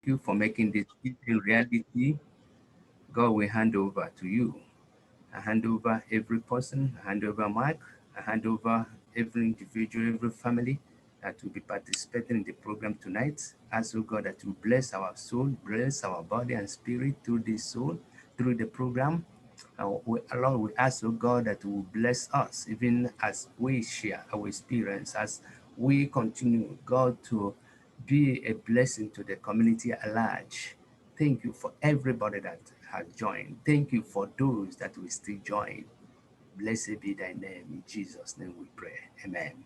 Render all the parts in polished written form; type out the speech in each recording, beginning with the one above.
you for making this a reality. God will hand over to you. I hand over every person, I hand over Mike, I hand over every individual, every family that will be participating in the program tonight. Ask oh God that you bless our soul, bless our body and spirit through this soul, through the program. Lord, we ask oh God that you will bless us even as we share our experience, as we continue, God, to be a blessing to the community at large. Thank you for everybody that has joined. Thank you for those that will still join. Blessed be thy name. In Jesus' name we pray. Amen.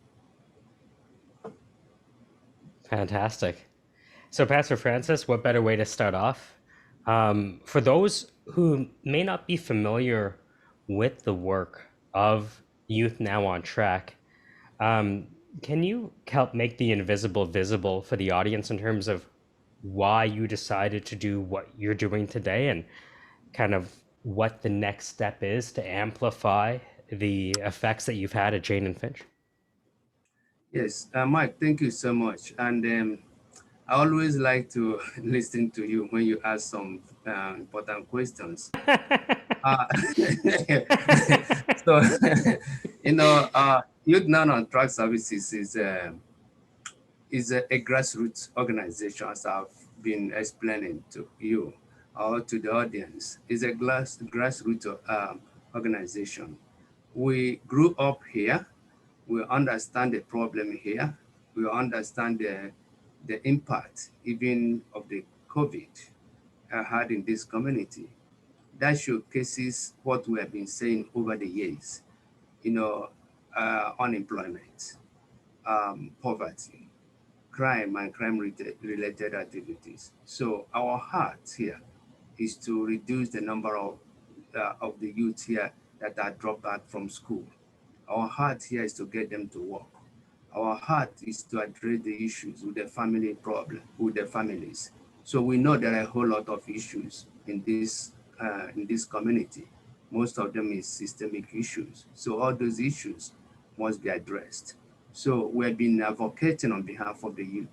Fantastic. So, Pastor Francis, what better way to start off? For those who may not be familiar with the work of Youth Now on Track, um, can you help make the invisible visible for the audience in terms of why you decided to do what you're doing today and kind of what the next step is to amplify the effects that you've had at Jane and Finch? Yes, Mike, thank you so much. And I always like to listen to you when you ask some important questions. Uh, so, Youth Now on Track Services is a grassroots organization, as I've been explaining to you or to the audience. It's a grassroots organization. We grew up here. We understand the problem here. We understand the impact even of the COVID had in this community. That showcases what we have been saying over the years, unemployment, poverty, crime and crime-related activities. So our heart here is to reduce the number of the youth here that are dropped back from school. Our heart here is to get them to work. Our heart is to address the issues with the family problem, with the families. So we know there are a whole lot of issues in this community. Most of them is systemic issues. So all those issues must be addressed. So we've been advocating on behalf of the youth,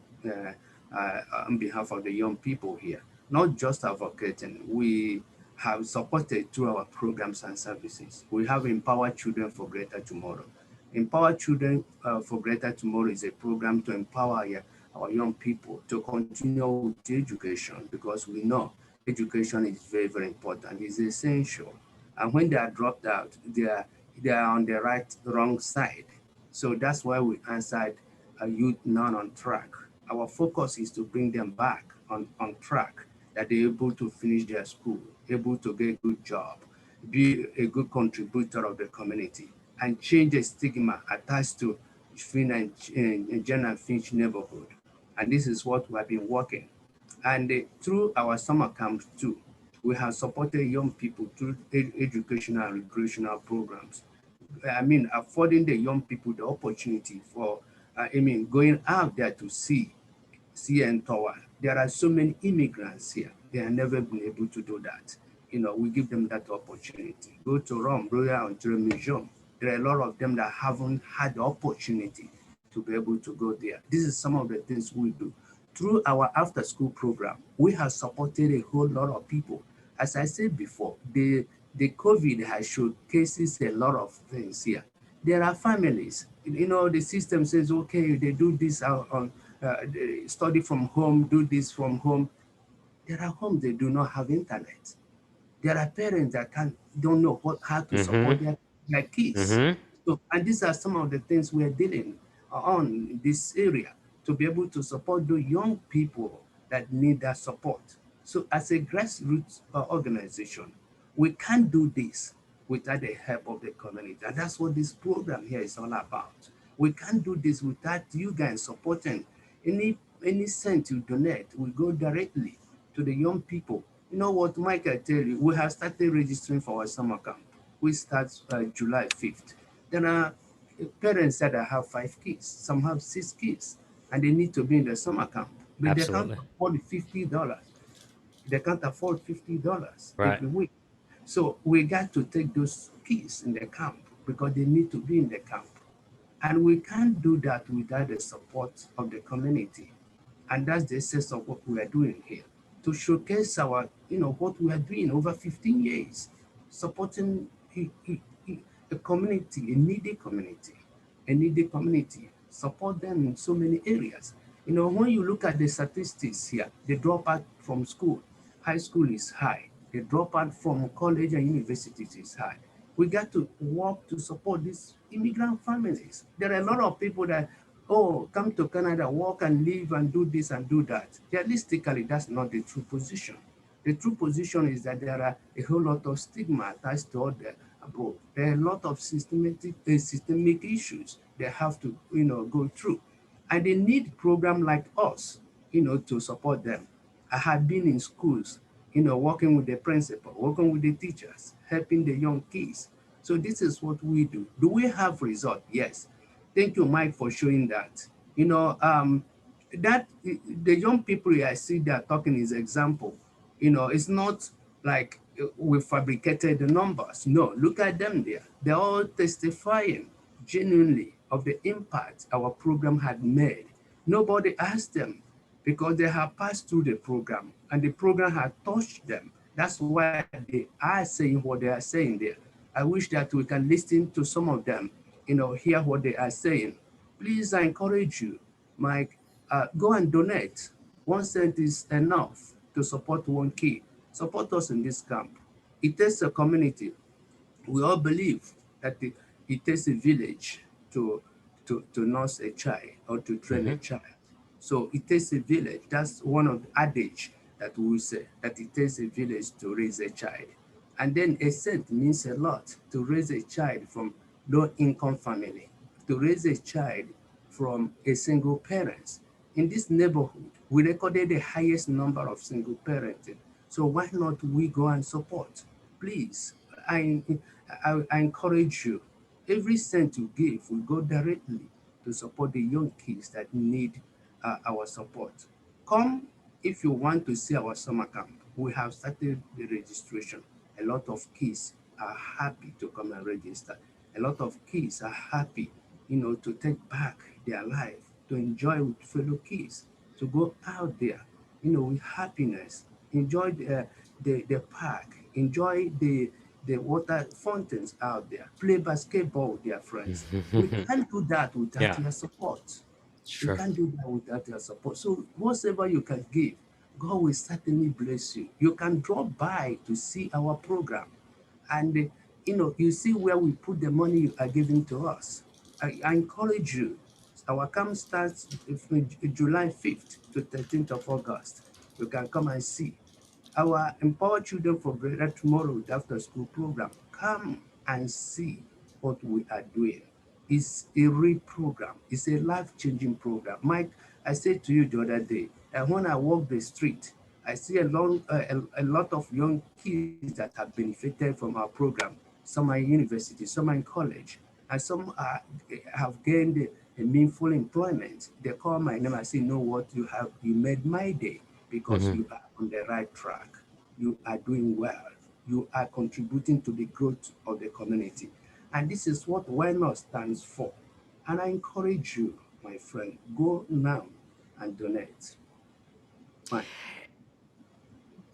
on behalf of the young people here. Not just advocating, we have supported through our programs and services. We have Empower Children for Greater Tomorrow. Empower Children for Greater Tomorrow is a program to empower our young people to continue with education, because we know education is very, very important. It's essential. And when they are dropped out, they are on the wrong side. So that's why we answered Youth Now on Track. Our focus is to bring them back on track, that they're able to finish their school, able to get a good job, be a good contributor of the community, and change the stigma attached to Finn and Jen and Finch neighborhood. And this is what we have been working. And through our summer camps too, we have supported young people through educational and recreational programs. I mean, affording the young people the opportunity for, going out there to see and tour. There are so many immigrants here. They have never been able to do that. We give them that opportunity. Go to Rome, Royal Ontario Museum. There are a lot of them that haven't had the opportunity to be able to go there. This is some of the things we do. Through our after school program, we have supported a whole lot of people. As I said before, the COVID has showcases a lot of things here. There are families, the system says, okay, they do this they study from home, do this from home. There are homes they do not have internet. There are parents that don't know how to support Mm-hmm. their kids. Mm-hmm. So, and these are some of the things we're dealing on in this area to be able to support the young people that need that support. So as a grassroots organization, we can't do this without the help of the community. And that's what this program here is all about. We can't do this without you guys supporting. Any cent you donate will go directly to the young people. You know what, Mike, I tell you, we have started registering for our summer camp. We start July 5th. There are parents that have 5 kids, some have 6 kids, and they need to be in the summer camp, but they can't Absolutely. afford $50. They can't afford $50 Right. every week. So we got to take those kids in the camp because they need to be in the camp. And we can't do that without the support of the community. And that's the essence of what we are doing here. to showcase our, what we are doing over 15 years, supporting a community, a needy community, support them in so many areas. When you look at the statistics here, the dropout from school, high school is high. The dropout from college and universities is high. We got to work to support these immigrant families. There are a lot of people that, oh, come to Canada, work and live and do this and do that. Realistically, that's not the true position. The true position is that there are a whole lot of stigma attached to all the above. There are a lot of systemic issues they have to, go through. And they need program like us, to support them. I have been in schools, working with the principal, working with the teachers, helping the young kids. So this is what we do. Do we have result? Yes. Thank you, Mike, for showing that. That the young people I see that talking is example. It's not like we fabricated the numbers. No, look at them there. They're all testifying genuinely of the impact our program had made. Nobody asked them because they have passed through the program and the program had touched them. That's why they are saying what they are saying there. I wish that we can listen to some of them, hear what they are saying. Please, I encourage you, Mike, go and donate. 1 cent is enough to support one kid. Support us in this camp. It takes a community. We all believe that it takes a village to, to nurse a child or to train a Hmm. child. So it takes a village. That's one of the adage that we say, that it takes a village to raise a child. And then a cent means a lot to raise a child from low income family, to raise a child from a single parent. In this neighborhood, we recorded the highest number of single parenting. So why not we go and support? Please, I, I encourage you. Every cent you give will go directly to support the young kids that need our support. Come if you want to see our summer camp. We have started the registration. A lot of kids are happy to come and register. A lot of kids are happy, to take back their life, to enjoy with fellow kids, to go out there, with happiness, enjoy the park, enjoy the water fountains out there, play basketball with their friends. We can't do that without Yeah, your support. We sure. can't do that without your support. So whatever you can give, God will certainly bless you. You can drop by to see our program. And you see where we put the money you are giving to us. I encourage you. Our camp starts July 5th to 13th of August. You can come and see. Our Empower Children for Better Tomorrow after school program. Come and see what we are doing. It's a real program. It's a life-changing program. Mike, I said to you the other day, and when I walk the street, I see a lot of young kids that have benefited from our program. Some are in university, some are in college, and some have gained a meaningful employment. They call my name and say, "You know what? You made my day because Hmm. you are on the right track. You are doing well. You are contributing to the growth of the community." And this is what wellness stands for. And I encourage you, my friend, go now and donate. Mike,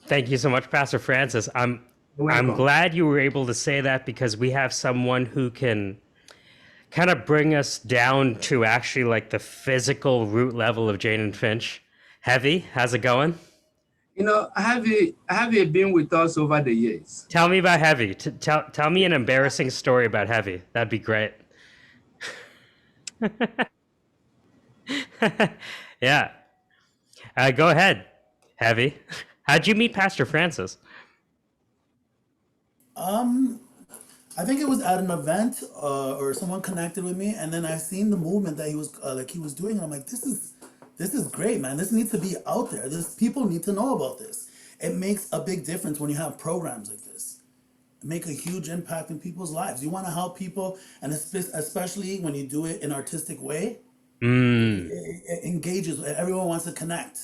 Thank you so much, Pastor Francis. you're I'm welcome. glad you were able to say that because we have someone who can kind of bring us down to actually like the physical root level of Jane and Finch. Heavy, how's it going? Have you been with us over the years? Tell me about Heavy. Tell me an embarrassing story about Heavy. That'd be great. Yeah. Go ahead, Heavy. How'd you meet Pastor Francis? Um, I think it was at an event, or someone connected with me, and then I seen the movement that he was doing, and I'm like, this is great, man. This needs to be out there. This people need to know about this. It makes a big difference when you have programs like this. It make a huge impact in people's lives. You want to help people, and especially when you do it in an artistic way, Mm. it engages. Everyone wants to connect,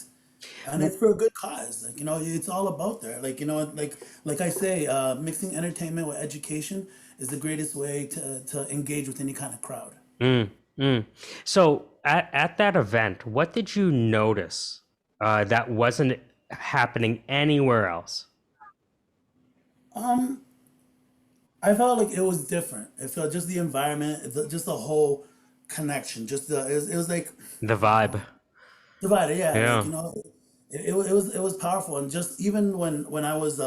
and it's for a good cause. Like it's all about there. Like I say, mixing entertainment with education is the greatest way to engage with any kind of crowd. Mm, mm. So at that event, what did you notice that wasn't happening anywhere else? Um, I felt like it was different. It felt just the environment, just the whole connection. Just it was like The vibe. divided. Yeah, like Yeah. you know, it was powerful. And just even when I was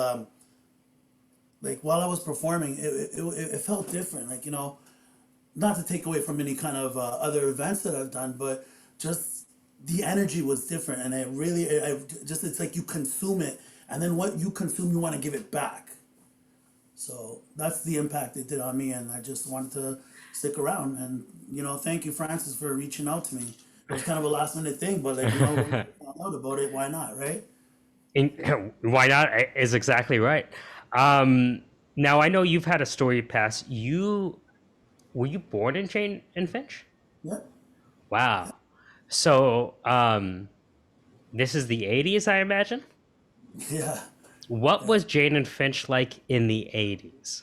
like while I was performing, it felt different. Like you know, not to take away from any kind of other events that I've done, but just the energy was different, and it really, just it's like you consume it, and then what you consume, you want to give it back. So that's the impact it did on me, and I just wanted to stick around. And thank you, Francis, for reaching out to me. It was kind of a last minute thing, but like when you found out about it, why not, right? Why not is exactly right. Um, Now I know you've had a story pass. You were you born in Jane and Finch? Yeah, Wow. So this is the 80s, I imagine. yeah. What was Jane and Finch like in the 80s?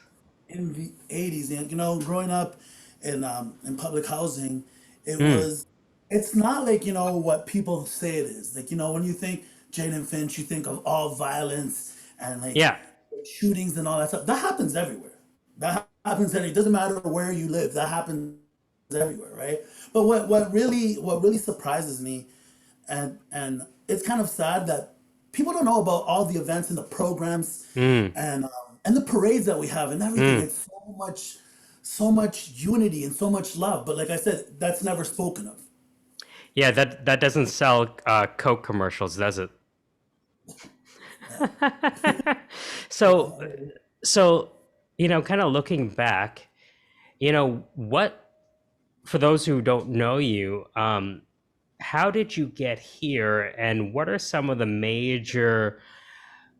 In the '80s, and growing up in public housing, it Mm, was. It's not like what people say it is. Like when you think Jane and Finch, you think of all violence and like yeah. shootings and all that stuff. That happens everywhere. That happens. It doesn't matter where you live. That happens everywhere, right? But what really surprises me, and it's kind of sad that people don't know about all the events and the programs Mm, and the parades that we have and everything. mm. It's so much unity and so much love. But like I said, that's never spoken of. Yeah, that doesn't sell Coke commercials, does it? Yeah. So so kind of looking back, what for those who don't know you, how did you get here, and what are some of the major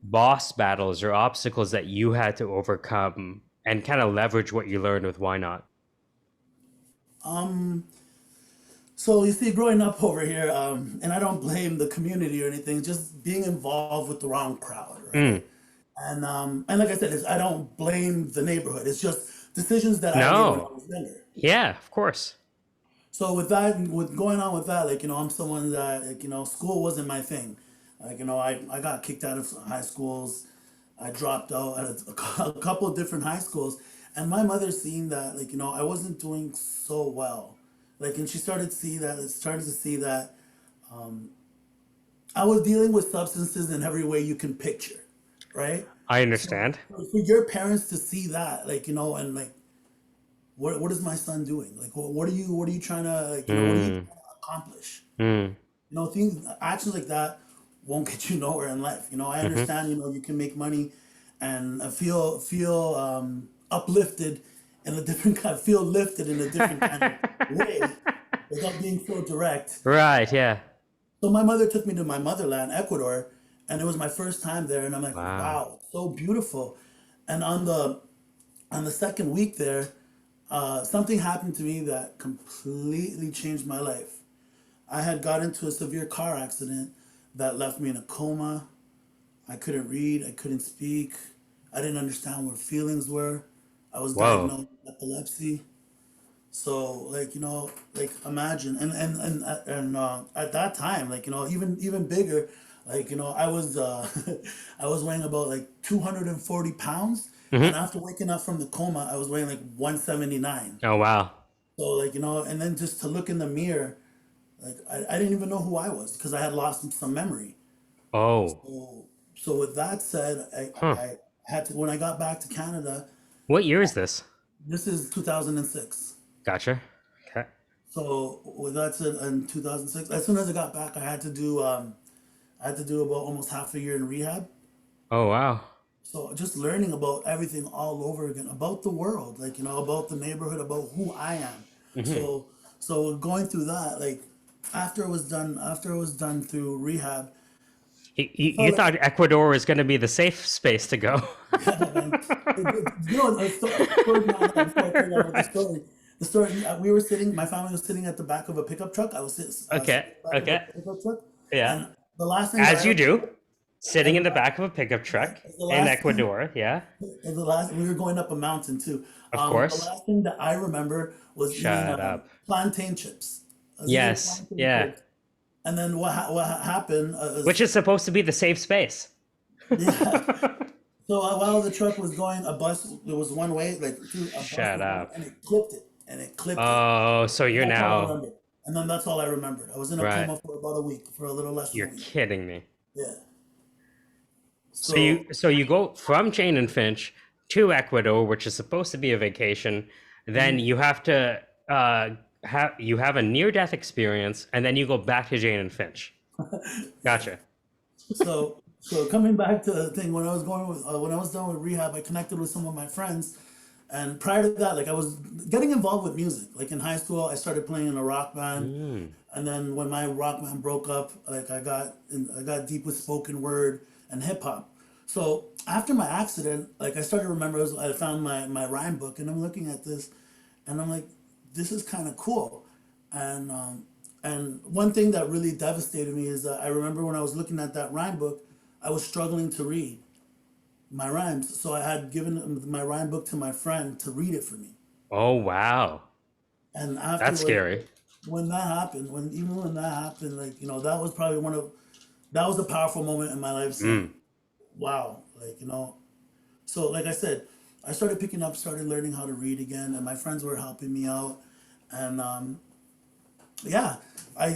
boss battles or obstacles that you had to overcome and kind of leverage what you learned with Why Not? Um. So you see, growing up over here, and I don't blame the community or anything, just being involved with the wrong crowd, right? Mm. And like I said, I don't blame the neighborhood. It's just decisions that I made when I No. was younger. Yeah, of course. So with that, with going on with that, like I'm someone that like school wasn't my thing. Like I got kicked out of high schools. I dropped out at a couple of different high schools, and my mother seeing that like I wasn't doing so well, like and she started to see that I was dealing with substances in every way you can picture, right? I So understand. for your parents to see that, like and like what is my son doing? Like what are you trying to like what are you Mm. trying to accomplish? Mm. Things actions like that won't get you nowhere in life. I Hmm. understand. You can make money and feel uplifted in a different kind, feel lifted in a different kind of way without being so direct. Right, yeah. So my mother took me to my motherland, Ecuador, and it was my first time there, and I'm like, Wow. wow, so beautiful. And on the second week there, something happened to me that completely changed my life. I had got into a severe car accident that left me in a coma. I couldn't read, I couldn't speak, I didn't understand what feelings were. I was Whoa. diagnosed with epilepsy. So like like imagine and at that time like even bigger like I was I was weighing about like 240 pounds, and Hmm. after waking up from the coma I was weighing like 179. Oh, wow. So like and then just to look in the mirror, like I didn't even know who I was because I had lost some memory. Oh. So with that said, Huh. I had to when I got back to Canada. What year is this? This is 2006. Gotcha. Okay. So with that said, in 2006, as soon as I got back, I had to do about almost half a year in rehab. Oh, wow. So just learning about everything all over again, about the world, like about the neighborhood, about who I am. Hmm. So going through that, like after it was done through rehab, You, I you felt like thought Ecuador was going to be the safe space to go. yeah, man. A story behind that. Before I tell you about the story, we were sitting. My family was sitting at the back of a pickup truck. I was sitting Okay. at the back of a Okay. pickup truck, Yeah. and the last thing that As I you do, remember, sitting and in the back of a pickup truck the in last thing, Ecuador. Yeah. and the last we were going up a mountain too. Of The course. last thing that I remember was eating Shut up. plantain chips. I was eating Yes. plantain Yeah. chips, And then happened which is, is supposed to be the safe space. yeah. So while the truck was going, a bus, there was one way, like through a bus Shut was going, up. and it clipped it, and it clipped it. Oh, so And you're that's all I now, remember. And then that's all I remembered. I was in a right. coma for about a week, for a little less than a You're week. kidding me. Yeah. So you So so you go from Jane and Finch to Ecuador, which is supposed to be a vacation. Then mhm. you have to you have a near death experience, and then you go back to Jane and Finch. Gotcha. so coming back to the thing, when I was going with when I was done with rehab, I connected with some of my friends, and prior to that, like I was getting involved with music. Like in high school, I started playing in a rock band, Mm. and then when my rock band broke up, like I got deep with spoken word and hip hop. So after my accident, like I started to remember, I found my rhyme book, and I'm looking at this, and I'm like, this is kind of cool. And one thing that really devastated me is that I remember when I was looking at that rhyme book, I was struggling to read my rhymes. So I had given my rhyme book to my friend to read it for me. Oh wow, And after that's scary. when that happened, when that happened, like that was probably that was a powerful moment in my life. Saying, Mm. "Wow," So like I said, I started picking up, started learning how to read again, and my friends were helping me out. And yeah, I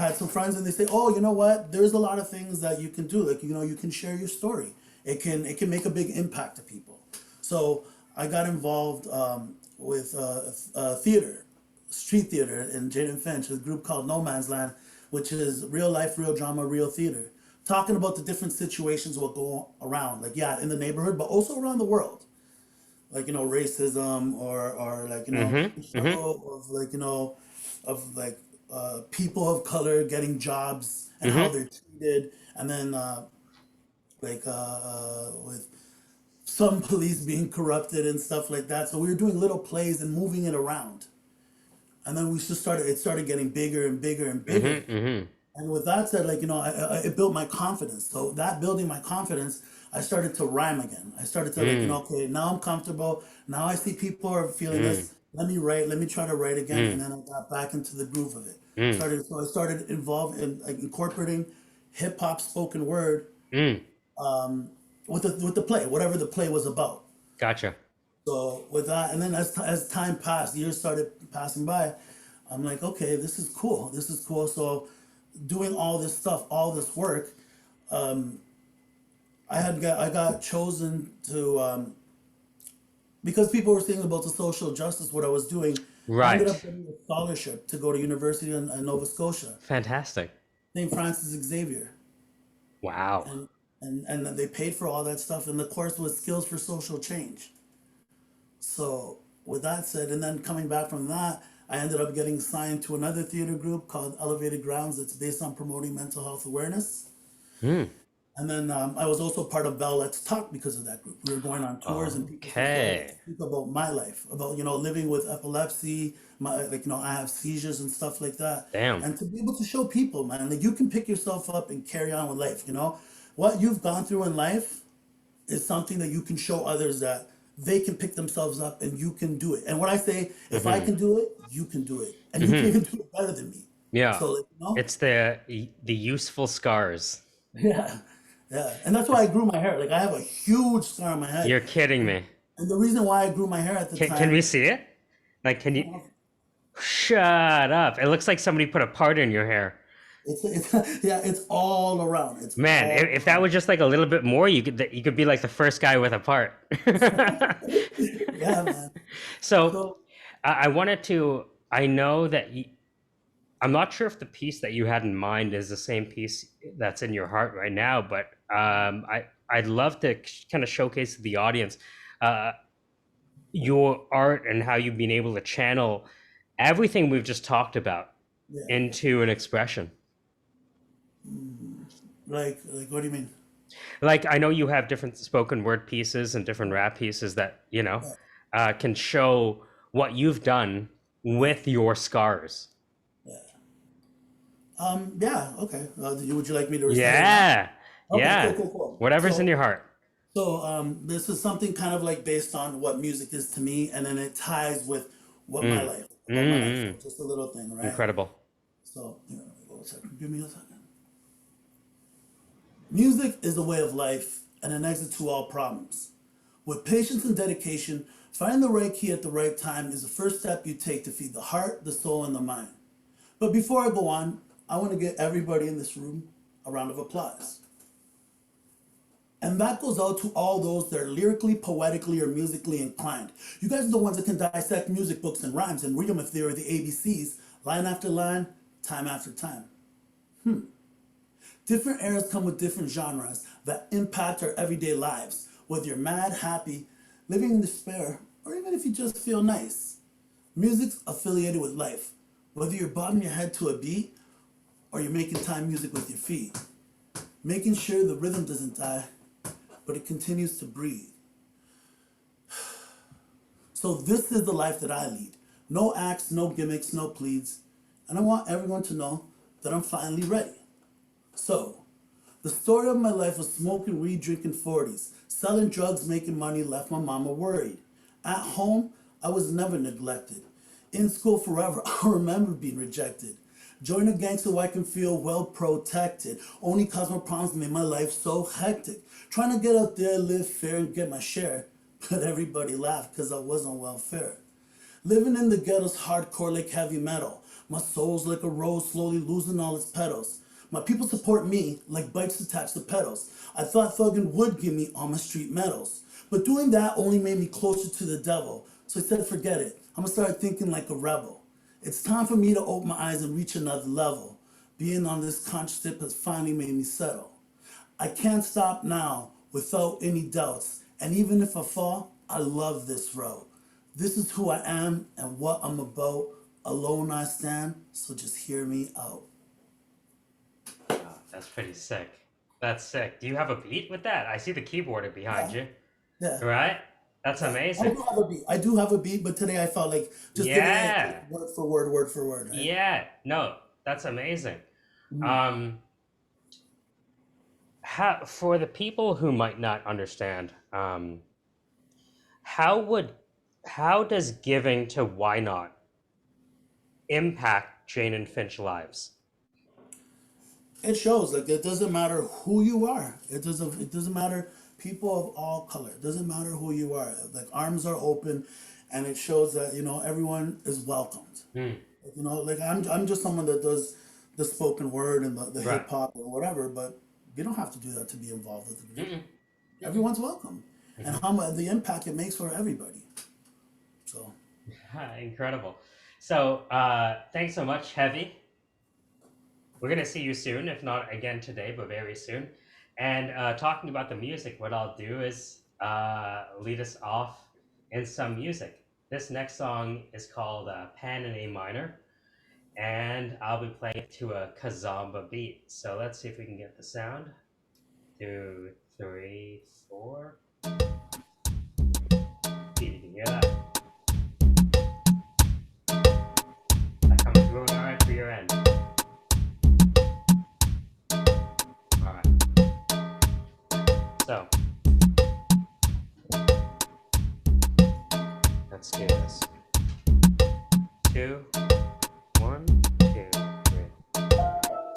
had some friends, and they say, oh, you know what, there's a lot of things that you can do, like you can share your story. It can make a big impact to people. So I got involved with theater, street theater in Jaden Finch, a group called No Man's Land, which is real life, real drama, real theater, talking about the different situations what go around, like, yeah, in the neighborhood, but also around the world, like racism, or like Mm-hmm. the Mm-hmm. struggle of, like of like people of color getting jobs and how Mm-hmm. they're treated, and then with some police being corrupted and stuff like that. So we were doing little plays and moving it around, and then we just started. It started getting bigger and bigger and bigger. Mm-hmm. Mm-hmm. And with that said, like it built my confidence. So that building my confidence, I started to rhyme again. I started to, like, Mm. okay, now I'm comfortable. Now I see people are feeling Mm. this. Let me write. Let me try to write again. And Mm. then I got back into the groove of it. Mm. I started involved in, like, incorporating hip hop spoken word Mm. with the play, whatever the play was about. Gotcha. So with that, and then as time passed, years started passing by, I'm like, okay, this is cool. This is cool. So doing all this stuff, all this work, I got chosen to, because people were saying about the social justice what I was doing. I ended up Right. getting a scholarship to go to university in Nova Scotia, Fantastic. St. Francis Xavier, Wow. and and they paid for all that stuff, and the course was skills for social change. So with that said, and then coming back from that, I ended up getting signed to another theater group called Elevated Grounds. That's based on promoting mental health awareness. Mm. And then I was also part of Bell Let's Talk because of that group. We were going on tours, and people say, "Yo, let's Okay. speak about my life, about living with epilepsy, my, like, I have seizures and stuff like that." Damn. And to be able to show people, man, like, you can pick yourself up and carry on with life. What you've gone through in life is something that you can show others, that they can pick themselves up and you can do it. And what I say, if I Mm-hmm. can do it, you can do it, and you can Mm-hmm. even do it better than me. Yeah. So, like, It's the useful scars. yeah, yeah, and that's why I grew my hair. Like, I have a huge scar on my head, You're kidding me. and the reason why I grew my hair at the Can we time, see it? Like, can you shut up? It looks like somebody put a part in your hair. it's yeah, it's all around. It's Man, all if that was just like a little bit more, you could be like the first guy with a part. yeah, man. So So I wanted to. I know that I'm not sure if the piece that you had in mind is the same piece that's in your heart right now, but I'd love to kind of showcase to the audience uh, your art and how you've been able to channel everything we've just talked about yeah, into an expression. like what do you mean? Like, I know you have different spoken word pieces and different rap pieces that Yeah, can show what you've done yeah, with your scars. yeah. Yeah, okay. Would you like me to recite it now? Yeah, Okay, cool, yeah. cool, cool. Whatever's in your heart. This is something kind of like based on what music is to me, and then it ties with what my Mm. life, about my life. So Mm. just a little thing, right? Incredible. So here we go. a second. Give me a second. Music is a way of life and an exit to all problems. With patience and dedication, finding the right key at the right time is the first step you take to feed the heart, the soul, and the mind. But before I go on, I want to give everybody in this room a round of applause. And that goes out to all those that are lyrically, poetically, or musically inclined. You guys are the ones that can dissect music books and rhymes and read them if they were the ABCs, line after line, time after time. Different eras come with different genres that impact our everyday lives, whether you're mad, happy, living in despair, or even if you just feel nice. Music's affiliated with life, whether you're bobbing your head to a beat or you're making time music with your feet, making sure the rhythm doesn't die, but it continues to breathe. So this is the life that I lead. No acts, no gimmicks, no pleads, and I want everyone to know that I'm finally ready. So, the story of my life was smoking weed, drinking 40s, selling drugs, making money, left my mama worried. At home, I was never neglected. In school forever, I remember being rejected. Join a gang so I can feel well protected. Only cause my problems made my life so hectic. Trying to get out there, live fair, and get my share. But everybody laughed because I wasn't welfare. Living in the ghetto's hardcore like heavy metal. My soul's like a rose slowly losing all its petals. My people support me like bikes attached to pedals. I thought thugging would give me all my street medals. But doing that only made me closer to the devil. So I said, forget it. I'm gonna start thinking like a rebel. It's time for me to open my eyes and reach another level. Being on this conscious tip has finally made me settle. I can't stop now without any doubts. And even if I fall, I love this road. This is who I am and what I'm about. Alone I stand, so just hear me out. Oh, that's pretty sick. That's sick. Do you have a beat with that? I see the keyboard behind Yeah, you. yeah. Right? That's Yeah, amazing. I do have a beat, but today I felt like just giving it Yeah. word for word, right? Yeah. No, that's amazing. Mhm. Um, for the people who might not understand, how would how does giving to Why Not impact Jane and Finch lives? It shows like it doesn't matter who you are. It doesn't matter people of all color. It doesn't matter who you are. Like arms are open, and it shows that everyone is welcomed. Hmm. Like I'm just someone that does the spoken word and the Right. hip hop or whatever, but you don't have to do that to be involved with the group. Mm-mm. Everyone's welcome, and Mhm. how much the impact it makes for everybody. So Incredible. So, thanks so much, Heavy. We're going to see you soon, if not again today, but very soon. And talking about the music, what I'll do is lead us off in some music. This next song is called Pan in A Minor, and I'll be playing it to a kazamba beat. So let's see if we can get the sound. 2, 3, 4. See if you can hear that. That comes through all right for your end. All right. So let's do this. 2, 1, 2, 3.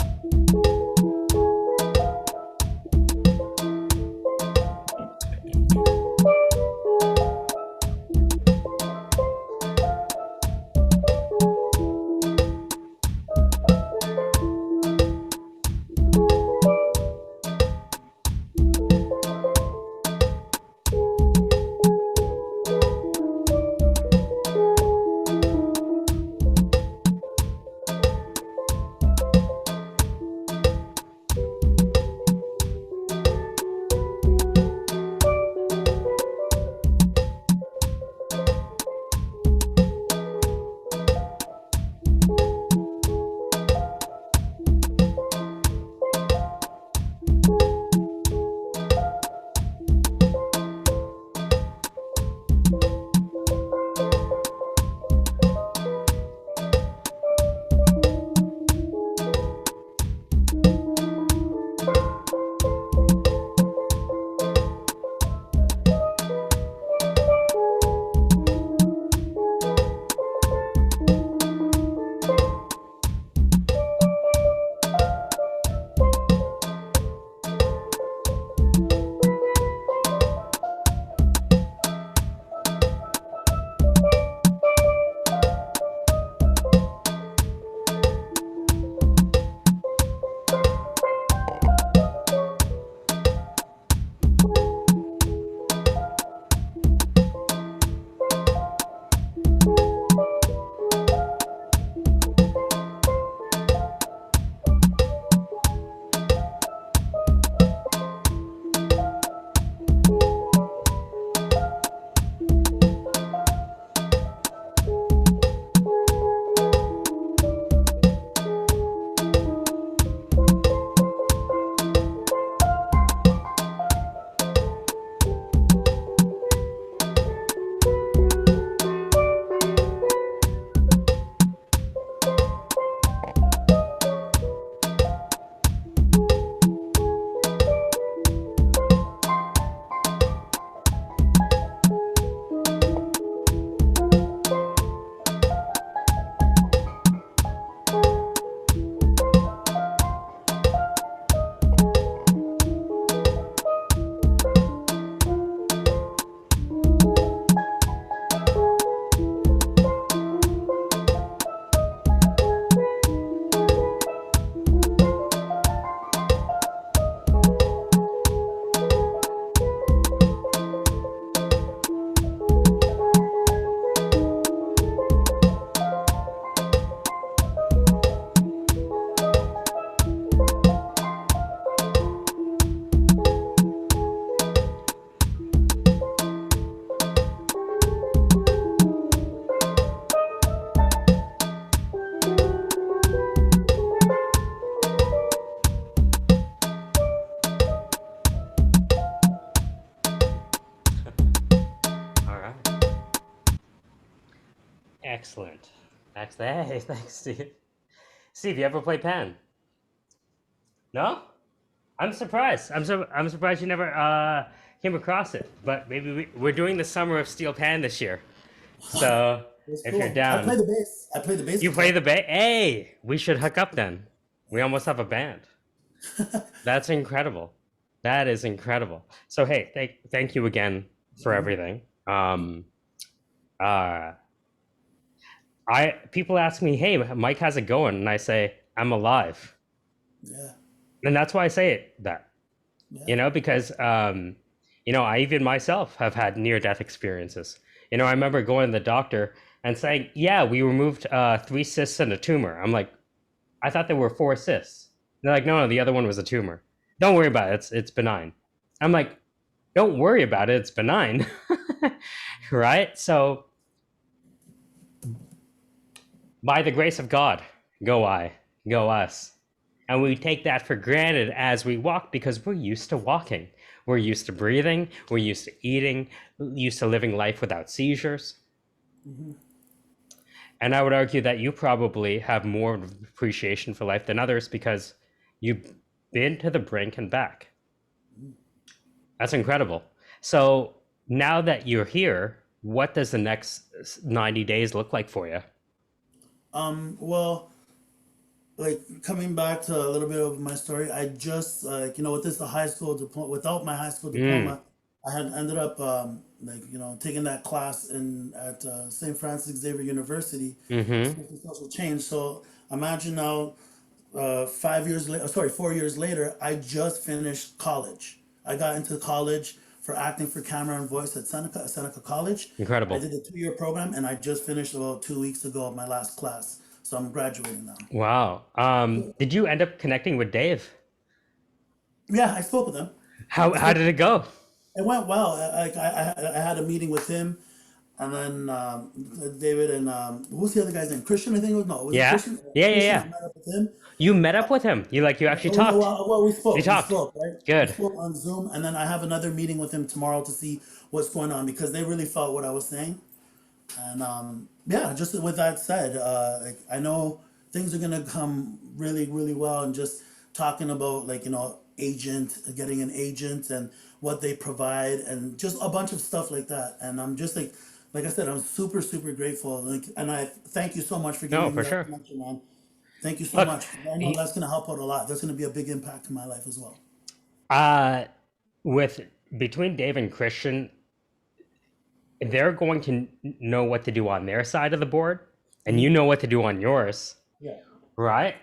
Excellent. Excellent. Hey, thanks, Steve. Steve, you ever play Pan? No? I'm surprised. I'm surprised you never came across it. But maybe we're doing the Summer of Steel Pan this year. So It's if you're cool. I play down, the bass. I play the bass you play guitar. the bass. Hey, we should hook up then. We almost have a band. That's incredible. That is incredible. So hey, thank you again for Mhm. everything. Uh, I people ask me, "Hey, Mike, how's it going?" And I say, "I'm alive," Yeah, and that's why I say it that. yeah. Because I even myself have had near-death experiences. I remember going to the doctor and saying, "Yeah, we removed 3 cysts and a tumor." I'm like, "I thought there were 4 cysts." They're like, "No, the other one was a tumor. Don't worry about it. It's benign." I'm like, "Don't worry about it. It's benign." Right? So, by the grace of God, go I, go us. And we take that for granted as we walk because we're used to walking. We're used to breathing. We're used to eating, used to living life without seizures. Hmm. And I would argue that you probably have more of appreciation for life than others because you've been to the brink and back. That's incredible. So now that you're here, what does the next 90 days look like for you? Well, like coming back to a little bit of my story, I just with this high school diploma, without my high school Mm, diploma, I had ended up taking that class in at St. Francis Xavier University, mm-hmm. Social Social Change. So imagine now, 5 years later, sorry, 4 years later, I just finished college. I got into college for acting for camera and voice at Seneca College. I Incredible. did a 2-year program, and I just finished about 2 weeks ago my last class. So I'm graduating now. Wow. Did you end up connecting with Dave? Yeah, I spoke with him. How I how spoke. did it go? It went well. I had a meeting with him, and then David and who was the other guy's name? Christian, I think it was. No, was it Yeah. Christian? Yeah, yeah, Christian. I yeah. met up with him. You met up with him. You actually Oh, no, talked. well, we You spoke. We talked. spoke, right? We Good. spoke on Zoom, and then I have another meeting with him tomorrow to see what's going on because they really felt what I was saying. And yeah, just with that said, I know things are gonna come really, really well. And just talking about getting an agent and what they provide, and just a bunch of stuff like that. And I'm just like I said, I'm super, super grateful. And I thank you so much for No, giving me for that sure. connection, man. Thank you so Look, much. I know that's gonna help out a lot. That's gonna be a big impact in my life as well. uh, with between Dave and Christian, they're going to know what to do on their side of the board, and you Hmm. know what to do on yours, Yeah, right?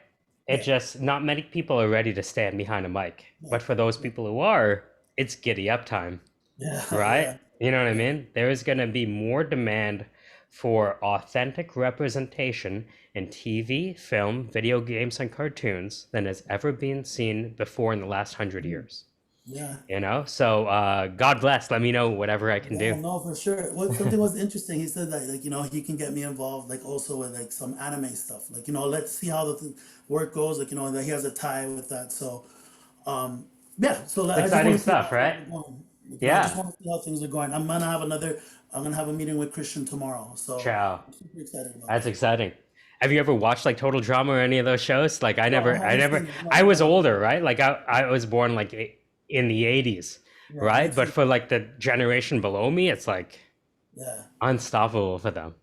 It yeah, just not many people are ready to stand behind a mic, yeah, but for those people who are, it's giddy up time. yeah, Right? yeah, You know what I yeah. mean? There is going to be more demand for authentic representation in TV, film, video games, and cartoons than has ever been seen before in the last 100 years. Yeah. So God bless. Let me know whatever I can do. Yeah, no, for sure. What something was interesting. He said that he can get me involved also with some anime stuff. Let's see how work goes. That he has a tie with that. So yeah. So It's I just exciting want to see stuff, how things right? are going. I just Yeah. want to see how things are going. I'm gonna have a meeting with Christian tomorrow. So Ciao. I'm super excited about That's that. exciting. Have you ever watched like Total Drama or any of those shows? Like No, I haven't seen it. No, I no, was no. older, right? Like I was born like in the 80s, Yeah, me right? But too. for like the generation below me, it's like Yeah, unstoppable for them,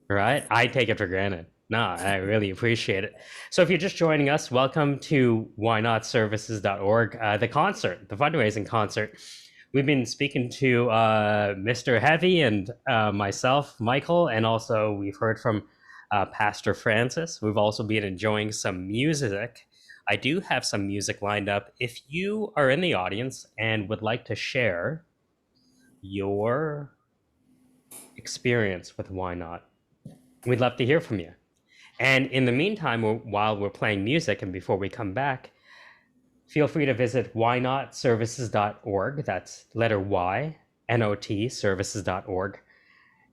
right? yeah. I take it for granted. No, I really appreciate it. So if you're just joining us, welcome to whynotservices.org, the concert, the fundraising concert. We've been speaking to Mr. Heavy and myself, Michael, and also we've heard from Pastor Francis. We've also been enjoying some music. I do have some music lined up. If you are in the audience and would like to share your experience with Why Not, we'd love to hear from you. And in the meantime, while we're playing music and before we come back, feel free to visit whynotservices.org. That's letter Y, N-O-T, services.org,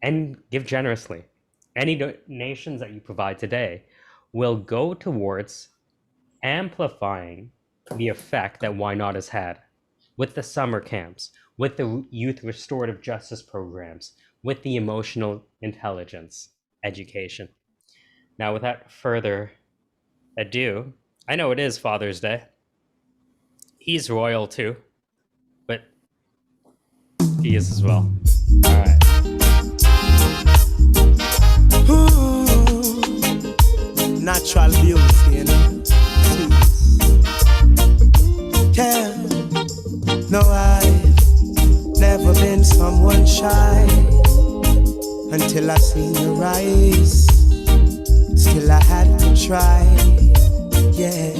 and give generously. Any donations that you provide today will go towards amplifying the effect that Why Not has had with the summer camps, with the youth restorative justice programs, with the emotional intelligence. education. Now, without further ado, I know it is Father's Day. He's royal too, but he is as well. All right. Ooh, natural beauty, you know. Yeah, no, I've never been someone shy until I seen your eyes. Still I had to try, yeah.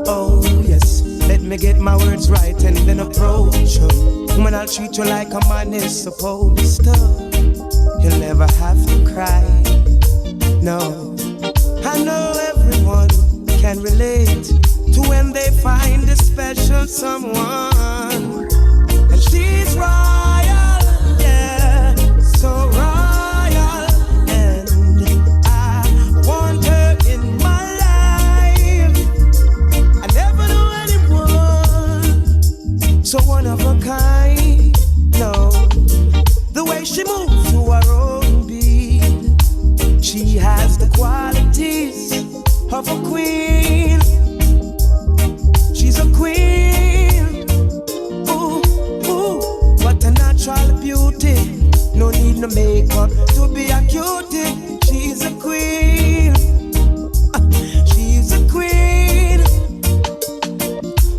Oh yes, let me get my words right and then approach you. Woman, I'll treat you like a man is supposed to. You'll never have to cry, no. I know everyone can relate to when they find a special someone. And she's royal, yeah, so royal. And I want her in my life. I never knew anyone so one of a kind, no. The way she moves to her own beat, she has the qualities of a queen. She's a queen. Ooh, ooh, what a natural beauty. No need no makeup to be a cutie. She's a queen. She's a queen.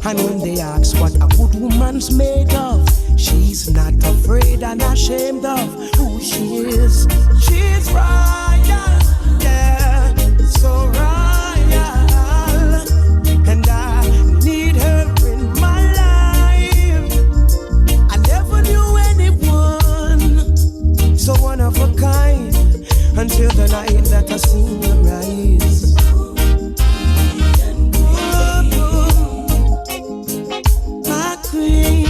And when they ask what a good woman's made of, she's not afraid and ashamed of who she is. She's royal, yeah, so royal. And I need her in my life. I never knew anyone so one of a kind until the night that I seen your eyes. My queen,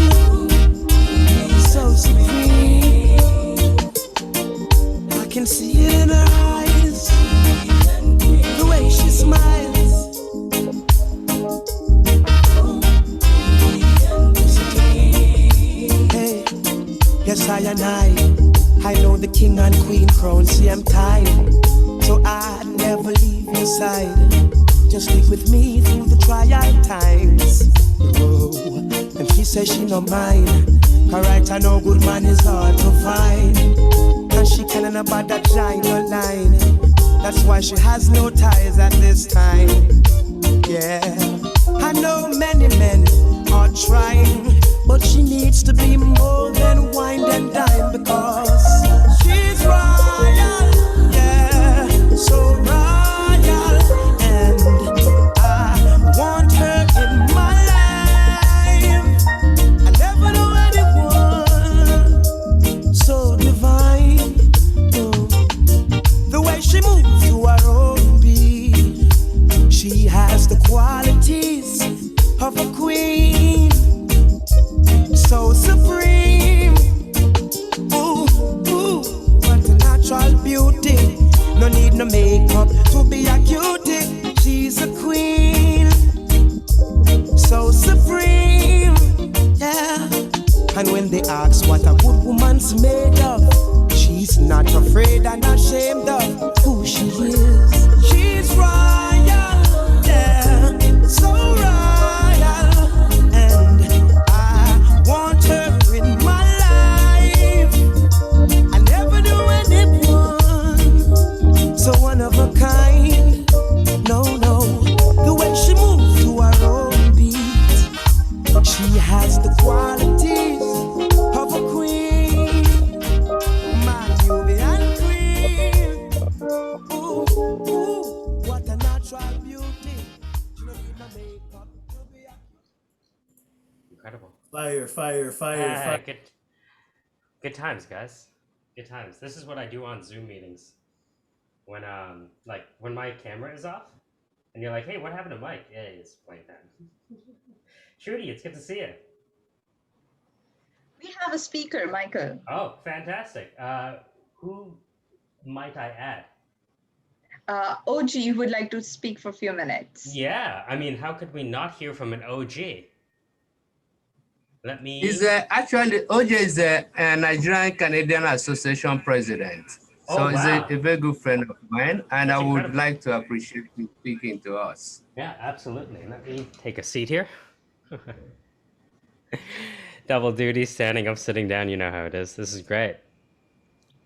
so sweet. I can see it in her eyes, the way she smiles. Hey, yes, I know the king and queen crown, same time. So I'd never leave your side. Just stick with me through the trial times. Oh, and she says she no mind. Alright, I know good man is hard to find. And she can't about that giant line. That's why she has no ties at this time. Yeah, I know many men are trying, but she needs to be more than wine and dine, because she's royal, yeah, so royal. And I want her in my life. I never know anyone so divine. No. The way she moves to her own beat, she has the qualities of a queen, so supreme. Ooh, ooh, what a natural beauty. No need no makeup to be a cutie. She's a queen, so supreme, yeah. And when they ask what a good woman's made of, she's not afraid and ashamed of who she is. She's royal, yeah, so royal. And I want her in my life. I never knew anyone so one of a kind. No, no, the way she moves to her own beat, she has the qualities of a queen. My Nubian queen. Ooh, ooh, what a natural beauty. She don't need no makeup to be a Incredible. Fire, fire, fire, Ah, fire. good times, guys. Good times. This is what I do on Zoom meetings. When like when my camera is off, and you're like, "Hey, what happened to Mike?" Yeah, it's playtime. Trudy, it's good to see you. We have a speaker, Michael. Oh, fantastic. Who might I add? Ojie would like to speak for a few minutes. Yeah, I mean, how could we not hear from an OG? Let me. Is actually Ojie is a Nigerian Canadian Association president. So Oh, he's wow. a very good friend of mine, and I That's would incredible. like to appreciate him speaking to us. Yeah, absolutely. Let me take a seat here. Double duty, standing up, sitting down. You know how it is. This is great.